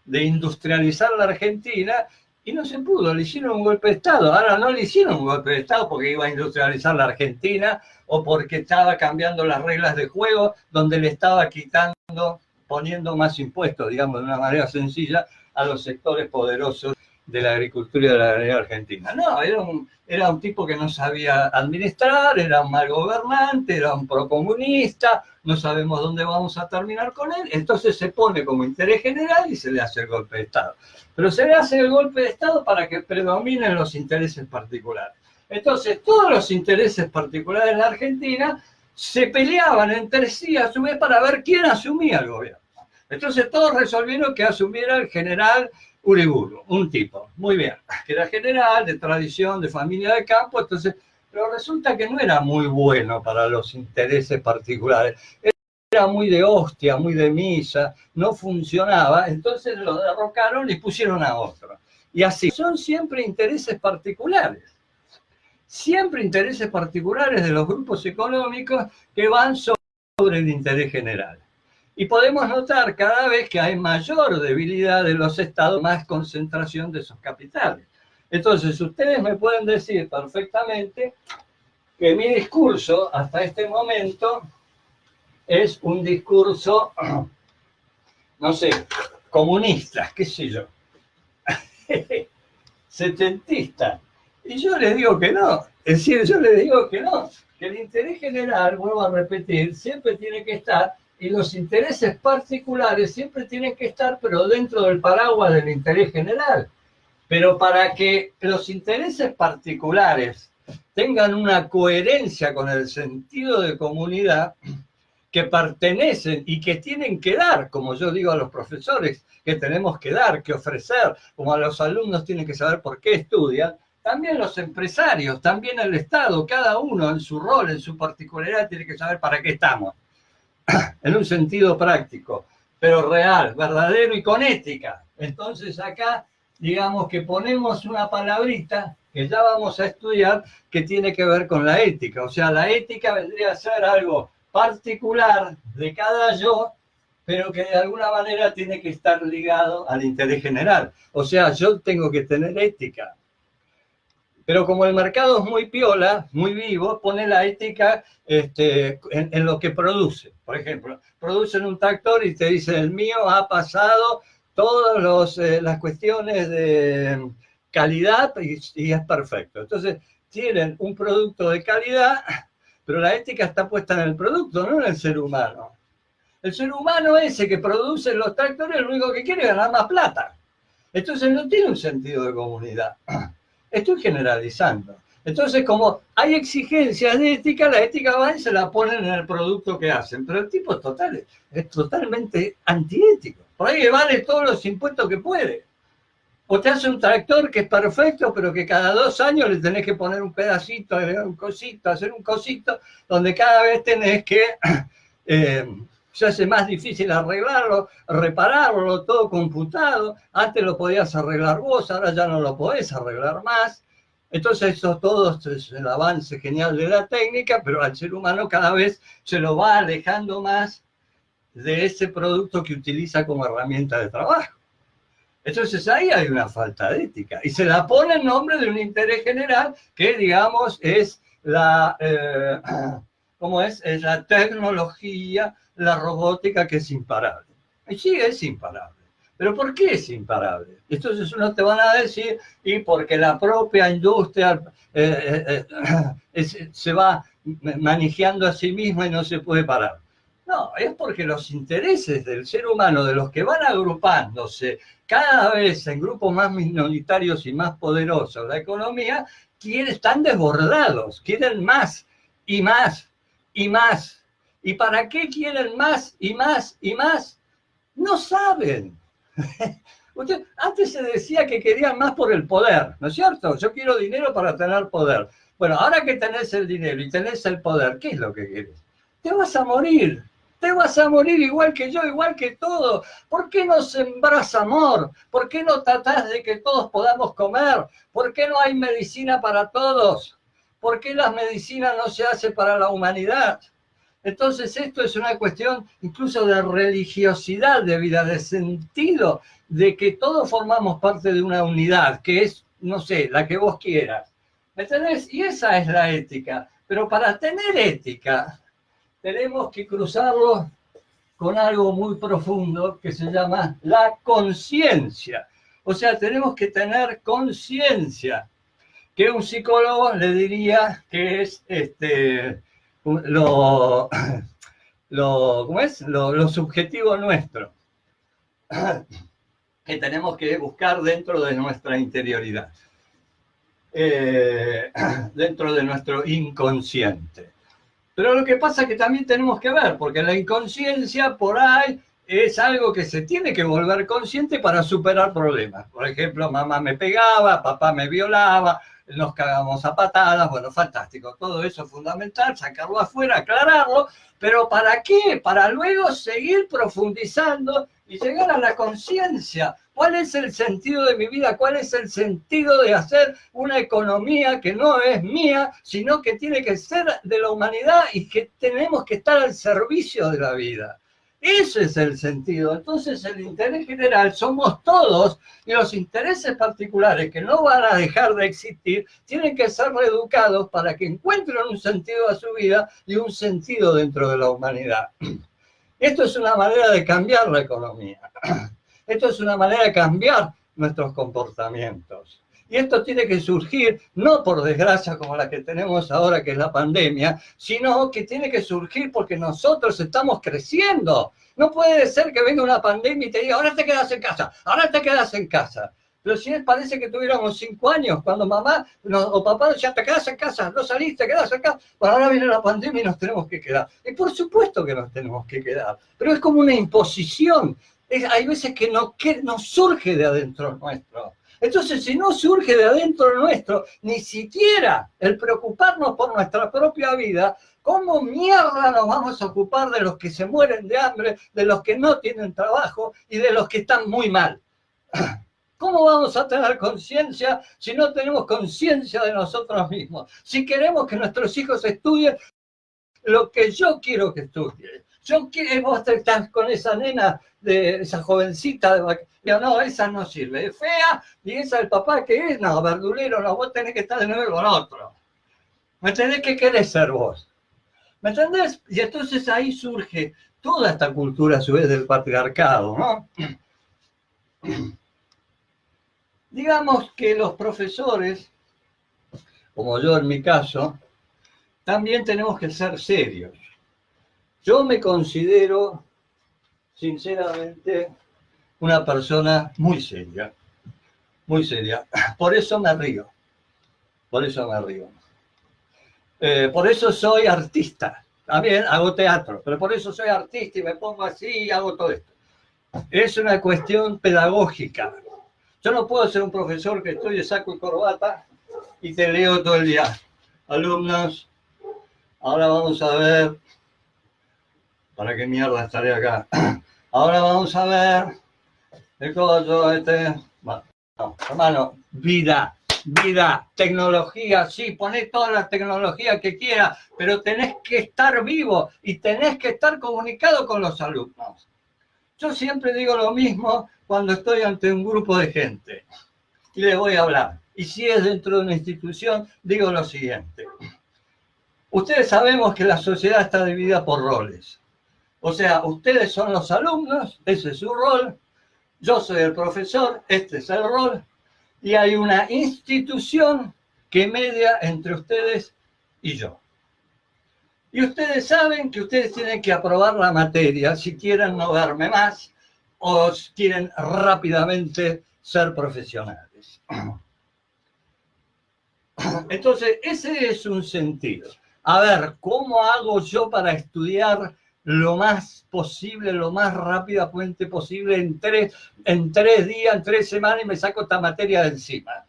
industrializar la Argentina. Y no se pudo, le hicieron un golpe de Estado. Ahora no le hicieron un golpe de Estado porque iba a industrializar la Argentina o porque estaba cambiando las reglas de juego, donde le estaba quitando, poniendo más impuestos, digamos, de una manera sencilla, a los sectores poderosos de la agricultura y de la ganadería argentina. No, era un tipo que no sabía administrar, era un mal gobernante, era un procomunista, no sabemos dónde vamos a terminar con él, entonces se pone como interés general y se le hace el golpe de Estado. Pero se le hace el golpe de Estado para que predominen los intereses particulares. Entonces, todos los intereses particulares de la Argentina se peleaban entre sí a su vez para ver quién asumía el gobierno. Entonces, todos resolvieron que asumiera el general Uriburu, un tipo, muy bien, que era general, de tradición, de familia de campo, entonces, pero resulta que no era muy bueno para los intereses particulares. Era muy de hostia, muy de misa, no funcionaba, entonces lo derrocaron y pusieron a otro. Y así, son siempre intereses particulares de los grupos económicos que van sobre el interés general. Y podemos notar cada vez que hay mayor debilidad de los estados, más concentración de esos capitales. Entonces, ustedes me pueden decir perfectamente que mi discurso hasta este momento es un discurso, no sé, comunista, qué sé yo, setentista. Y yo les digo que no, es decir, yo les digo que no, que el interés general, vuelvo a repetir, siempre tiene que estar, y los intereses particulares siempre tienen que estar, pero dentro del paraguas del interés general. Pero para que los intereses particulares tengan una coherencia con el sentido de comunidad, que pertenecen y que tienen que dar, como yo digo a los profesores, que tenemos que dar, que ofrecer, como a los alumnos tienen que saber por qué estudian, también los empresarios, también el Estado, cada uno en su rol, en su particularidad, tiene que saber para qué estamos, en un sentido práctico, pero real, verdadero y con ética. Entonces acá, digamos que ponemos una palabrita que ya vamos a estudiar, que tiene que ver con la ética. O sea, la ética vendría a ser algo particular de cada yo, pero que de alguna manera tiene que estar ligado al interés general. O sea, yo tengo que tener ética. Pero como el mercado es muy piola, muy vivo, pone la ética en lo que produce. Por ejemplo, producen un tractor y te dicen, el mío ha pasado todas las cuestiones de calidad y es perfecto. Entonces, tienen un producto de calidad, pero la ética está puesta en el producto, no en el ser humano. El ser humano ese que produce los tractores, lo único que quiere es ganar más plata. Entonces no tiene un sentido de comunidad. Estoy generalizando. Entonces, como hay exigencias de ética, la ética va y se la ponen en el producto que hacen. Pero el tipo es totalmente antiético. Por ahí vale todos los impuestos que puede. O te hace un tractor que es perfecto, pero que cada 2 años le tenés que poner un pedacito, agregar un cosito, hacer un cosito, donde cada vez tenés que... se hace más difícil arreglarlo, repararlo, todo computado. Antes lo podías arreglar vos, ahora ya no lo podés arreglar más. Entonces eso todo es el avance genial de la técnica, pero al ser humano cada vez se lo va alejando más de ese producto que utiliza como herramienta de trabajo. Entonces ahí hay una falta de ética y se la pone en nombre de un interés general que, digamos, es la, ¿cómo es? Es la tecnología, la robótica, que es imparable. Y sí, es imparable. ¿Pero por qué es imparable? Entonces uno te van a decir, y porque la propia industria se va manejando a sí misma y no se puede parar. No, es porque los intereses del ser humano, de los que van agrupándose cada vez en grupos más minoritarios y más poderosos, la economía, están desbordados, quieren más y más y más. ¿Y para qué quieren más y más y más? No saben. Antes se decía que querían más por el poder, ¿no es cierto? Yo quiero dinero para tener poder. Bueno, ahora que tenés el dinero y tenés el poder, ¿qué es lo que querés? Te vas a morir. Te vas a morir igual que yo, igual que todo. ¿Por qué no sembrás amor? ¿Por qué no tratás de que todos podamos comer? ¿Por qué no hay medicina para todos? ¿Por qué la medicina no se hace para la humanidad? Entonces esto es una cuestión incluso de religiosidad de vida, de sentido, de que todos formamos parte de una unidad, que es, no sé, la que vos quieras. ¿Me entendés? Y esa es la ética. Pero para tener ética, tenemos que cruzarlo con algo muy profundo que se llama la conciencia. O sea, tenemos que tener conciencia, que un psicólogo le diría que es ¿cómo es? Lo subjetivo nuestro, que tenemos que buscar dentro de nuestra interioridad, dentro de nuestro inconsciente. Pero lo que pasa es que también tenemos que ver, porque la inconsciencia por ahí es algo que se tiene que volver consciente para superar problemas. Por ejemplo, mamá me pegaba, papá me violaba, nos cagamos a patadas, bueno, fantástico. Todo eso es fundamental, sacarlo afuera, aclararlo, pero ¿para qué? Para luego seguir profundizando y llegar a la conciencia. ¿Cuál es el sentido de mi vida? ¿Cuál es el sentido de hacer una economía que no es mía, sino que tiene que ser de la humanidad y que tenemos que estar al servicio de la vida? Ese es el sentido. Entonces el interés general somos todos y los intereses particulares que no van a dejar de existir tienen que ser reeducados para que encuentren un sentido a su vida y un sentido dentro de la humanidad. Esto es una manera de cambiar la economía. Esto es una manera de cambiar nuestros comportamientos. Y esto tiene que surgir, no por desgracia como la que tenemos ahora, que es la pandemia, sino que tiene que surgir porque nosotros estamos creciendo. No puede ser que venga una pandemia y te diga, ahora te quedas en casa, ahora te quedas en casa. Pero si parece que tuviéramos 5 años, cuando mamá o papá decían, te quedas en casa, no saliste, te quedas en casa. Bueno, ahora viene la pandemia y nos tenemos que quedar. Y por supuesto que nos tenemos que quedar, pero es como una imposición. Hay veces que no surge de adentro nuestro. Entonces, si no surge de adentro nuestro, ni siquiera el preocuparnos por nuestra propia vida, ¿cómo mierda nos vamos a ocupar de los que se mueren de hambre, de los que no tienen trabajo y de los que están muy mal? ¿Cómo vamos a tener conciencia si no tenemos conciencia de nosotros mismos? Si queremos que nuestros hijos estudien lo que yo quiero que estudien, Vos estás con esa nena, esa jovencita, yo, no, esa no sirve, es fea, y esa el papá que es, no, verdulero, no, vos tenés que estar de nuevo con otro. ¿Me entendés qué querés ser vos? ¿Me entendés? Y entonces ahí surge toda esta cultura a su vez del patriarcado, ¿no? Digamos que los profesores, como yo en mi caso, también tenemos que ser serios. Yo me considero, sinceramente, una persona muy seria, muy seria. Por eso me río, por eso me río. Por eso soy artista. También hago teatro, pero por eso soy artista y me pongo así y hago todo esto. Es una cuestión pedagógica. Yo no puedo ser un profesor que estoy de saco y corbata y te leo todo el día. Alumnos, ahora vamos a ver. ¿Para qué mierda estaré acá? Ahora vamos a ver el coso este. Bueno, no, hermano, vida, tecnología, sí, poné toda la tecnología que quieras, pero tenés que estar vivo y tenés que estar comunicado con los alumnos. Yo siempre digo lo mismo cuando estoy ante un grupo de gente y les voy a hablar. Y si es dentro de una institución, digo lo siguiente. Ustedes sabemos que la sociedad está dividida por roles. O sea, ustedes son los alumnos, ese es su rol. Yo soy el profesor, este es el rol. Y hay una institución que media entre ustedes y yo. Y ustedes saben que ustedes tienen que aprobar la materia si quieren no verme más o si quieren rápidamente ser profesionales. Entonces, ese es un sentido. A ver, ¿cómo hago yo para estudiar lo más posible, lo más rápidamente posible en 3 días, en 3 semanas y me saco esta materia de encima?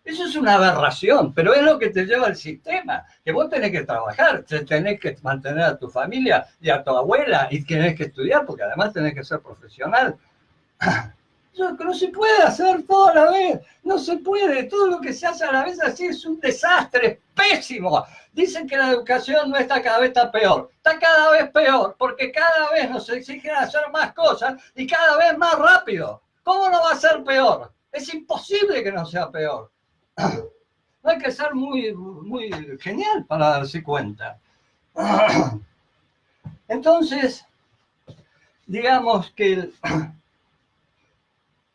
Eso es una aberración, pero es lo que te lleva el sistema, que vos tenés que trabajar, tenés que mantener a tu familia y a tu abuela y tenés que estudiar porque además tenés que ser profesional. No se puede hacer todo a la vez, no se puede, todo lo que se hace a la vez así es un desastre, es pésimo. Dicen que la educación no está cada vez está peor, está cada vez peor, porque cada vez nos exigen hacer más cosas y cada vez más rápido. ¿Cómo no va a ser peor? Es imposible que no sea peor. No hay que ser muy genial para darse cuenta. Entonces, digamos que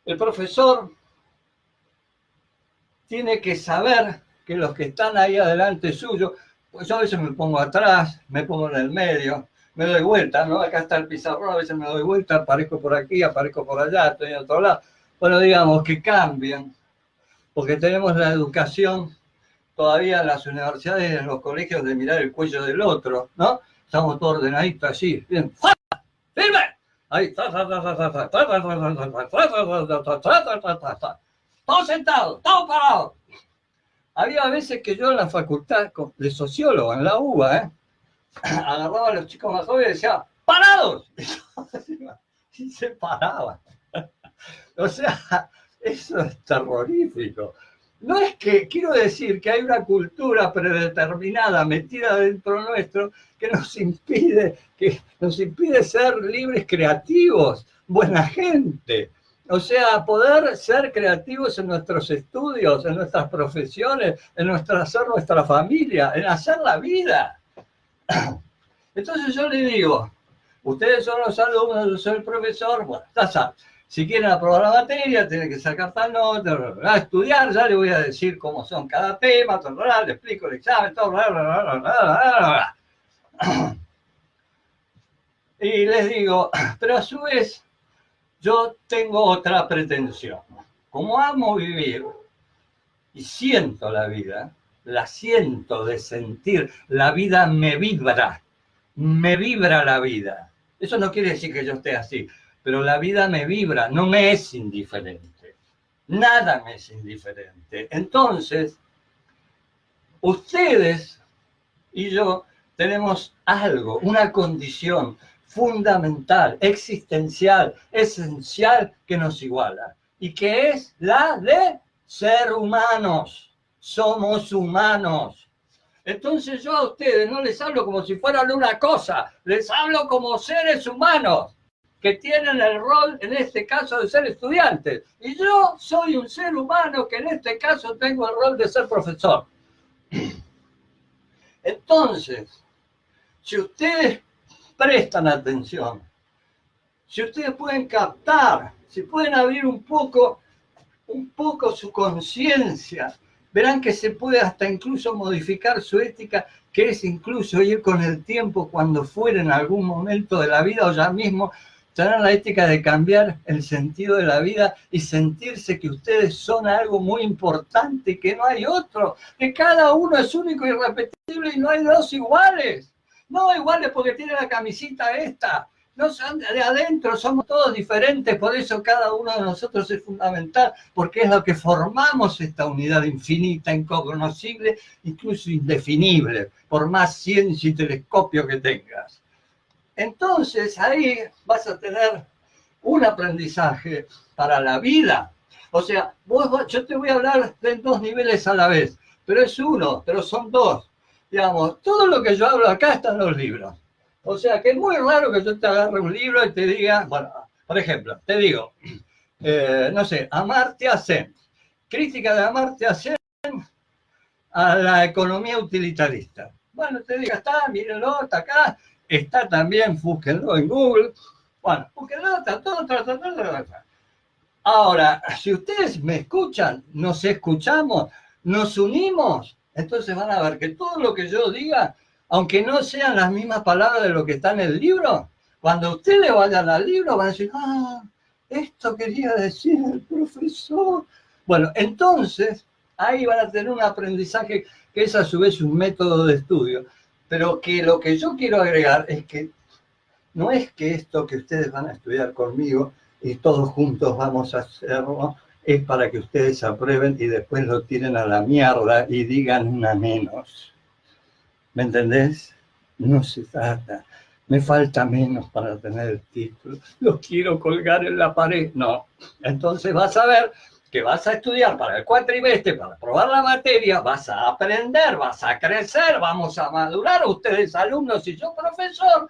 el profesor tiene que saber que los que están ahí adelante suyo, pues yo a veces me pongo atrás, me pongo en el medio, me doy vuelta, ¿no? Acá está el pizarrón, a veces me doy vuelta, aparezco por aquí, aparezco por allá, estoy en otro lado. Bueno, digamos que cambien, porque tenemos la educación todavía en las universidades y en los colegios de mirar el cuello del otro, ¿no? Estamos todos ordenaditos así, bien, ¡firme! Ahí, todos sentados, todos parados. Había veces que yo en la facultad de sociólogo, en la UBA, agarraba a los chicos más jóvenes y decía, ¡parados! Y se paraban. O sea, eso es terrorífico. No es que, quiero decir que hay una cultura predeterminada metida dentro nuestro que nos impide ser libres, creativos, buena gente. O sea, poder ser creativos en nuestros estudios, en nuestras profesiones, en hacer nuestra familia, en hacer la vida. Entonces yo le digo, ustedes son los alumnos, yo soy el profesor, bueno, ya saben. Si quieren aprobar la materia, tienen que sacar tal nota, a estudiar, ya les voy a decir cómo son cada tema, le explico el examen, todo, y les digo, pero a su vez, yo tengo otra pretensión. Como amo vivir y siento la vida, la siento de sentir, la vida me vibra la vida. Eso no quiere decir que yo esté así. Pero la vida me vibra, no me es indiferente. Nada me es indiferente. Entonces, ustedes y yo tenemos algo, una condición fundamental, existencial, esencial que nos iguala. Y que es la de ser humanos. Somos humanos. Entonces yo a ustedes no les hablo como si fueran una cosa, les hablo como seres humanos que tienen el rol, en este caso, de ser estudiantes. Y yo soy un ser humano que en este caso tengo el rol de ser profesor. Entonces, si ustedes prestan atención, si ustedes pueden captar, si pueden abrir un poco su conciencia, verán que se puede hasta incluso modificar su ética, que es incluso ir con el tiempo cuando fuera en algún momento de la vida o ya mismo, tener la ética de cambiar el sentido de la vida y sentirse que ustedes son algo muy importante, que no hay otro, que cada uno es único y irrepetible y no hay dos iguales. No iguales porque tiene la camisita esta. No, de adentro somos todos diferentes, por eso cada uno de nosotros es fundamental, porque es lo que formamos esta unidad infinita, incognoscible, incluso indefinible, por más ciencia y telescopio que tengas. Entonces ahí vas a tener un aprendizaje para la vida. O sea, yo te voy a hablar de dos niveles a la vez, pero es uno, pero son dos. Digamos, todo lo que yo hablo acá está en los libros. O sea, que es muy raro que yo te agarre un libro y te diga, bueno, por ejemplo, te digo, no sé, Amartya Sen, crítica de Amartya Sen a la economía utilitarista. Bueno, te digo, está, mírenlo, está acá, está también, búsquenlo en Google. Bueno, búsquenlo, está todo. Ahora, si ustedes me escuchan, nos escuchamos, nos unimos, entonces van a ver que todo lo que yo diga, aunque no sean las mismas palabras de lo que está en el libro, cuando ustedes vayan al libro van a decir, esto quería decir el profesor. Bueno, entonces ahí van a tener un aprendizaje que es a su vez un método de estudio, pero que lo que yo quiero agregar es que no es que esto que ustedes van a estudiar conmigo y todos juntos vamos a hacerlo, es para que ustedes aprueben y después lo tiren a la mierda y digan una menos. ¿Me entendés? No se trata. Me falta menos para tener el título. Lo quiero colgar en la pared. No. Entonces vas a ver que vas a estudiar para el cuatrimestre, para probar la materia, vas a aprender, vas a crecer, vamos a madurar, ustedes alumnos y yo profesor.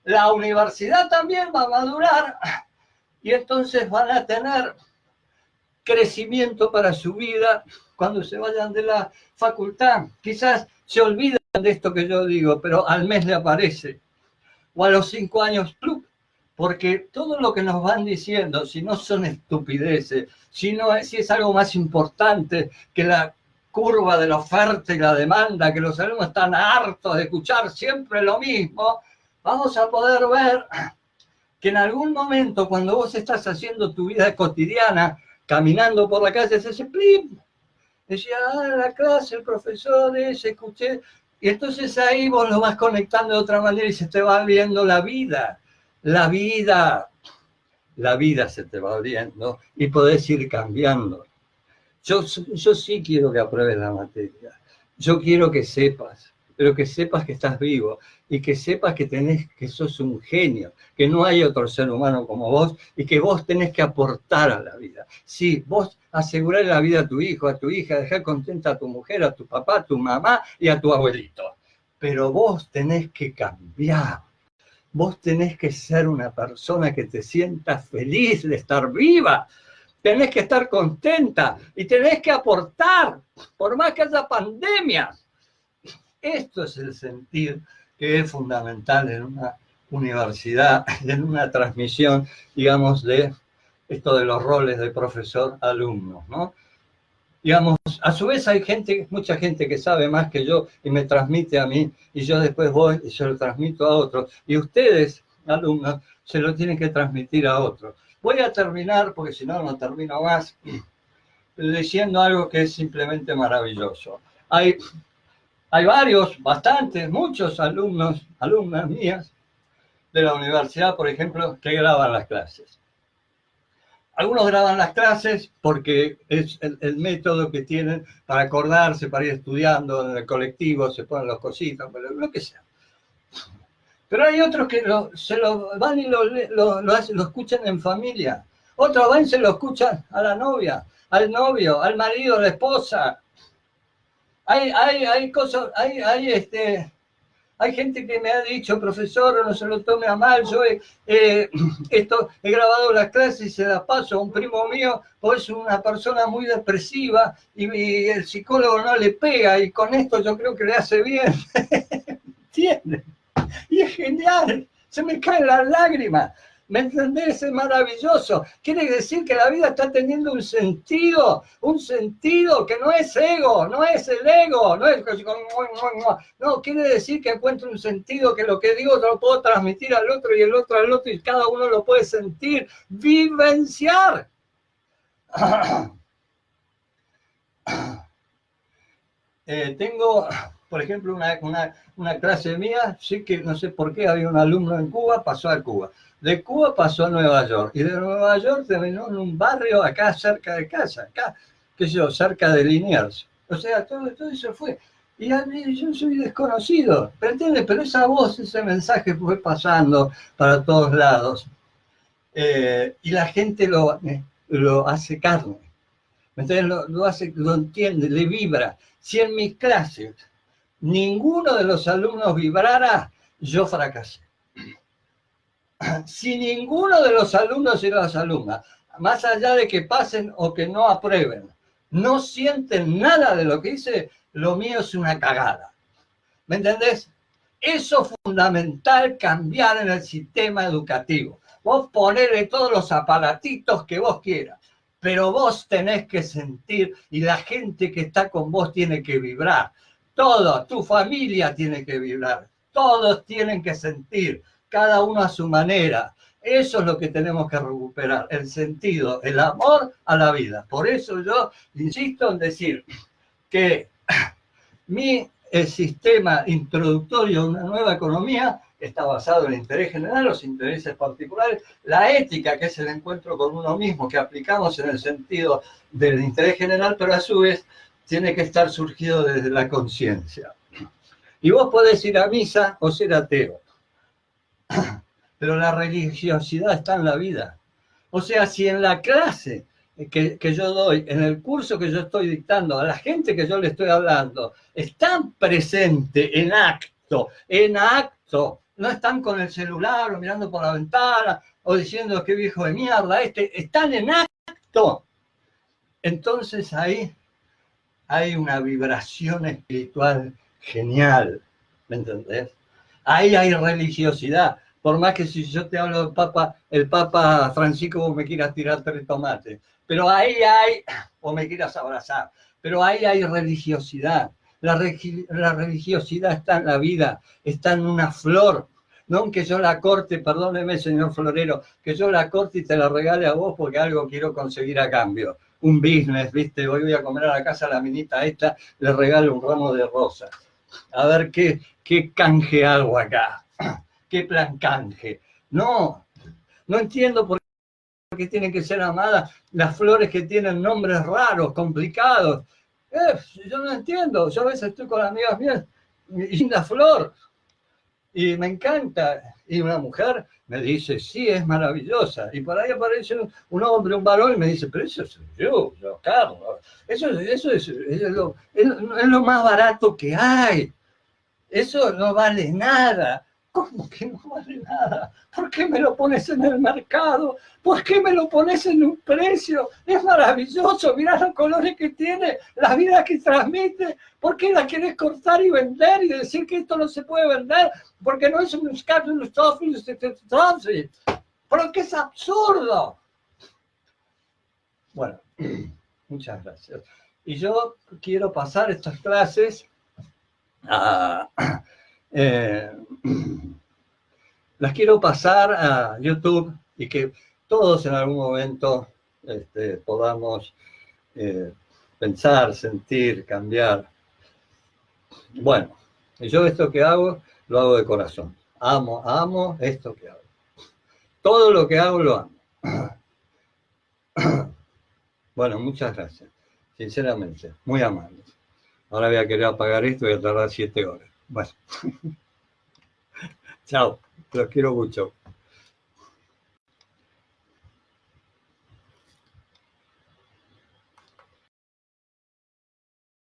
La universidad también va a madurar y entonces van a tener crecimiento para su vida cuando se vayan de la facultad. Quizás se olviden de esto que yo digo, pero al mes le aparece. O a los 5 años, ¡plup! Porque todo lo que nos van diciendo, si no son estupideces, si es algo más importante que la curva de la oferta y la demanda, que los alumnos están hartos de escuchar siempre lo mismo, vamos a poder ver que en algún momento, cuando vos estás haciendo tu vida cotidiana, caminando por la calle, se hace plim. Decía, la clase, el profesor ese, escuché. Y entonces ahí vos lo vas conectando de otra manera y se te va viendo la vida. La vida se te va abriendo y podés ir cambiando. Yo sí quiero que apruebes la materia. Yo quiero que sepas, pero que sepas que estás vivo y que sepas que sos un genio, que no hay otro ser humano como vos y que vos tenés que aportar a la vida. Sí, vos asegurás la vida a tu hijo, a tu hija, dejar contenta a tu mujer, a tu papá, a tu mamá y a tu abuelito. Pero vos tenés que cambiar. Vos tenés que ser una persona que te sientas feliz de estar viva. Tenés que estar contenta y tenés que aportar, por más que haya pandemias. Esto es el sentir que es fundamental en una universidad, en una transmisión, digamos, de esto de los roles de profesor-alumno, ¿no? Digamos, a su vez hay mucha gente que sabe más que yo y me transmite a mí y yo después voy y se lo transmito a otros. Y ustedes, alumnos, se lo tienen que transmitir a otros. Voy a terminar, porque si no, no termino más, diciendo algo que es simplemente maravilloso. Hay muchos alumnas mías de la universidad, por ejemplo, que graban las clases. Algunos graban las clases porque es el método que tienen para acordarse, para ir estudiando en el colectivo, se ponen los cositas, lo que sea. Pero hay otros que se lo van y lo escuchan en familia. Otros van y se lo escuchan a la novia, al novio, al marido, a la esposa. Hay cosas, hay gente que me ha dicho, profesor, no se lo tome a mal, yo he grabado las clases y se las paso a un primo mío, pues es una persona muy depresiva y el psicólogo no le pega y con esto yo creo que le hace bien. ¿Entiendes? Y es genial, se me caen las lágrimas. ¿Me entendés? Es maravilloso. Quiere decir que la vida está teniendo un sentido que no es ego, no es el ego, no es... No, quiere decir que encuentro un sentido que lo que digo lo puedo transmitir al otro y el otro al otro y cada uno lo puede sentir, vivenciar. Tengo, por ejemplo, una clase mía, sí que no sé por qué había un alumno en Cuba, pasó a Cuba. De Cuba pasó a Nueva York y de Nueva York terminó en un barrio acá cerca de casa, acá, qué sé yo, cerca de Liniers. O sea, todo eso fue. Y a mí, yo soy desconocido, ¿me entiendes? Pero esa voz, ese mensaje fue pasando para todos lados. Y la gente lo hace carne. Entonces lo entiende, le vibra. Si en mis clases ninguno de los alumnos vibrara, yo fracasé. Si ninguno de los alumnos y las alumnas, más allá de que pasen o que no aprueben, no sienten nada de lo que hice, lo mío es una cagada. ¿Me entendés? Eso es fundamental cambiar en el sistema educativo. Vos ponele todos los aparatitos que vos quieras, pero vos tenés que sentir y la gente que está con vos tiene que vibrar. Todo, tu familia tiene que vibrar. Todos tienen que sentir, cada uno a su manera. Eso es lo que tenemos que recuperar, el sentido, el amor a la vida. Por eso yo insisto en decir que el sistema introductorio de una nueva economía está basado en el interés general, los intereses particulares, la ética, que es el encuentro con uno mismo, que aplicamos en el sentido del interés general, pero a su vez tiene que estar surgido desde la conciencia. Y vos podés ir a misa o ser ateo, pero la religiosidad está en la vida. O sea, si en la clase que yo doy, en el curso que yo estoy dictando, a la gente que yo le estoy hablando, están presentes en acto, no están con el celular o mirando por la ventana o diciendo qué viejo de mierda están en acto. Entonces ahí hay una vibración espiritual genial, ¿me entendés? Ahí hay religiosidad. Por más que si yo te hablo del Papa, el Papa Francisco me quieras tirar 3 tomates, pero ahí hay, o me quieras abrazar, pero ahí hay religiosidad. La religiosidad está en la vida, está en una flor. No que yo la corte, perdóneme, señor florero, que yo la corte y te la regale a vos porque algo quiero conseguir a cambio. Un business, ¿viste? Hoy voy a comer a la casa a la minita esta, le regalo un ramo de rosas. A ver qué canje hago acá. ¿Qué plan canje? No entiendo por qué tienen que ser amadas las flores que tienen nombres raros, complicados. Yo no entiendo. Yo a veces estoy con amigas mías y una flor y me encanta. Y una mujer me dice, sí, es maravillosa. Y por ahí aparece un hombre, un varón, y me dice, pero eso soy yo Carlos. Eso es lo más barato que hay. Eso no vale nada. ¿Cómo que no vale nada? ¿Por qué me lo pones en el mercado? ¿Por qué me lo pones en un precio? Es maravilloso, mirá los colores que tiene, la vida que transmite. ¿Por qué la querés cortar y vender y decir que esto no se puede vender? Porque no es un escape, un transit. Porque es absurdo. Bueno, muchas gracias. Y yo quiero pasar estas clases las quiero pasar a YouTube y que todos en algún momento podamos pensar, sentir, cambiar. Bueno, yo esto que hago, lo hago de corazón. Amo esto que hago. Todo lo que hago, lo amo. Bueno, muchas gracias. Sinceramente, muy amable. Ahora voy a querer apagar esto y voy a tardar 7 horas. Bueno. Chao, los quiero mucho.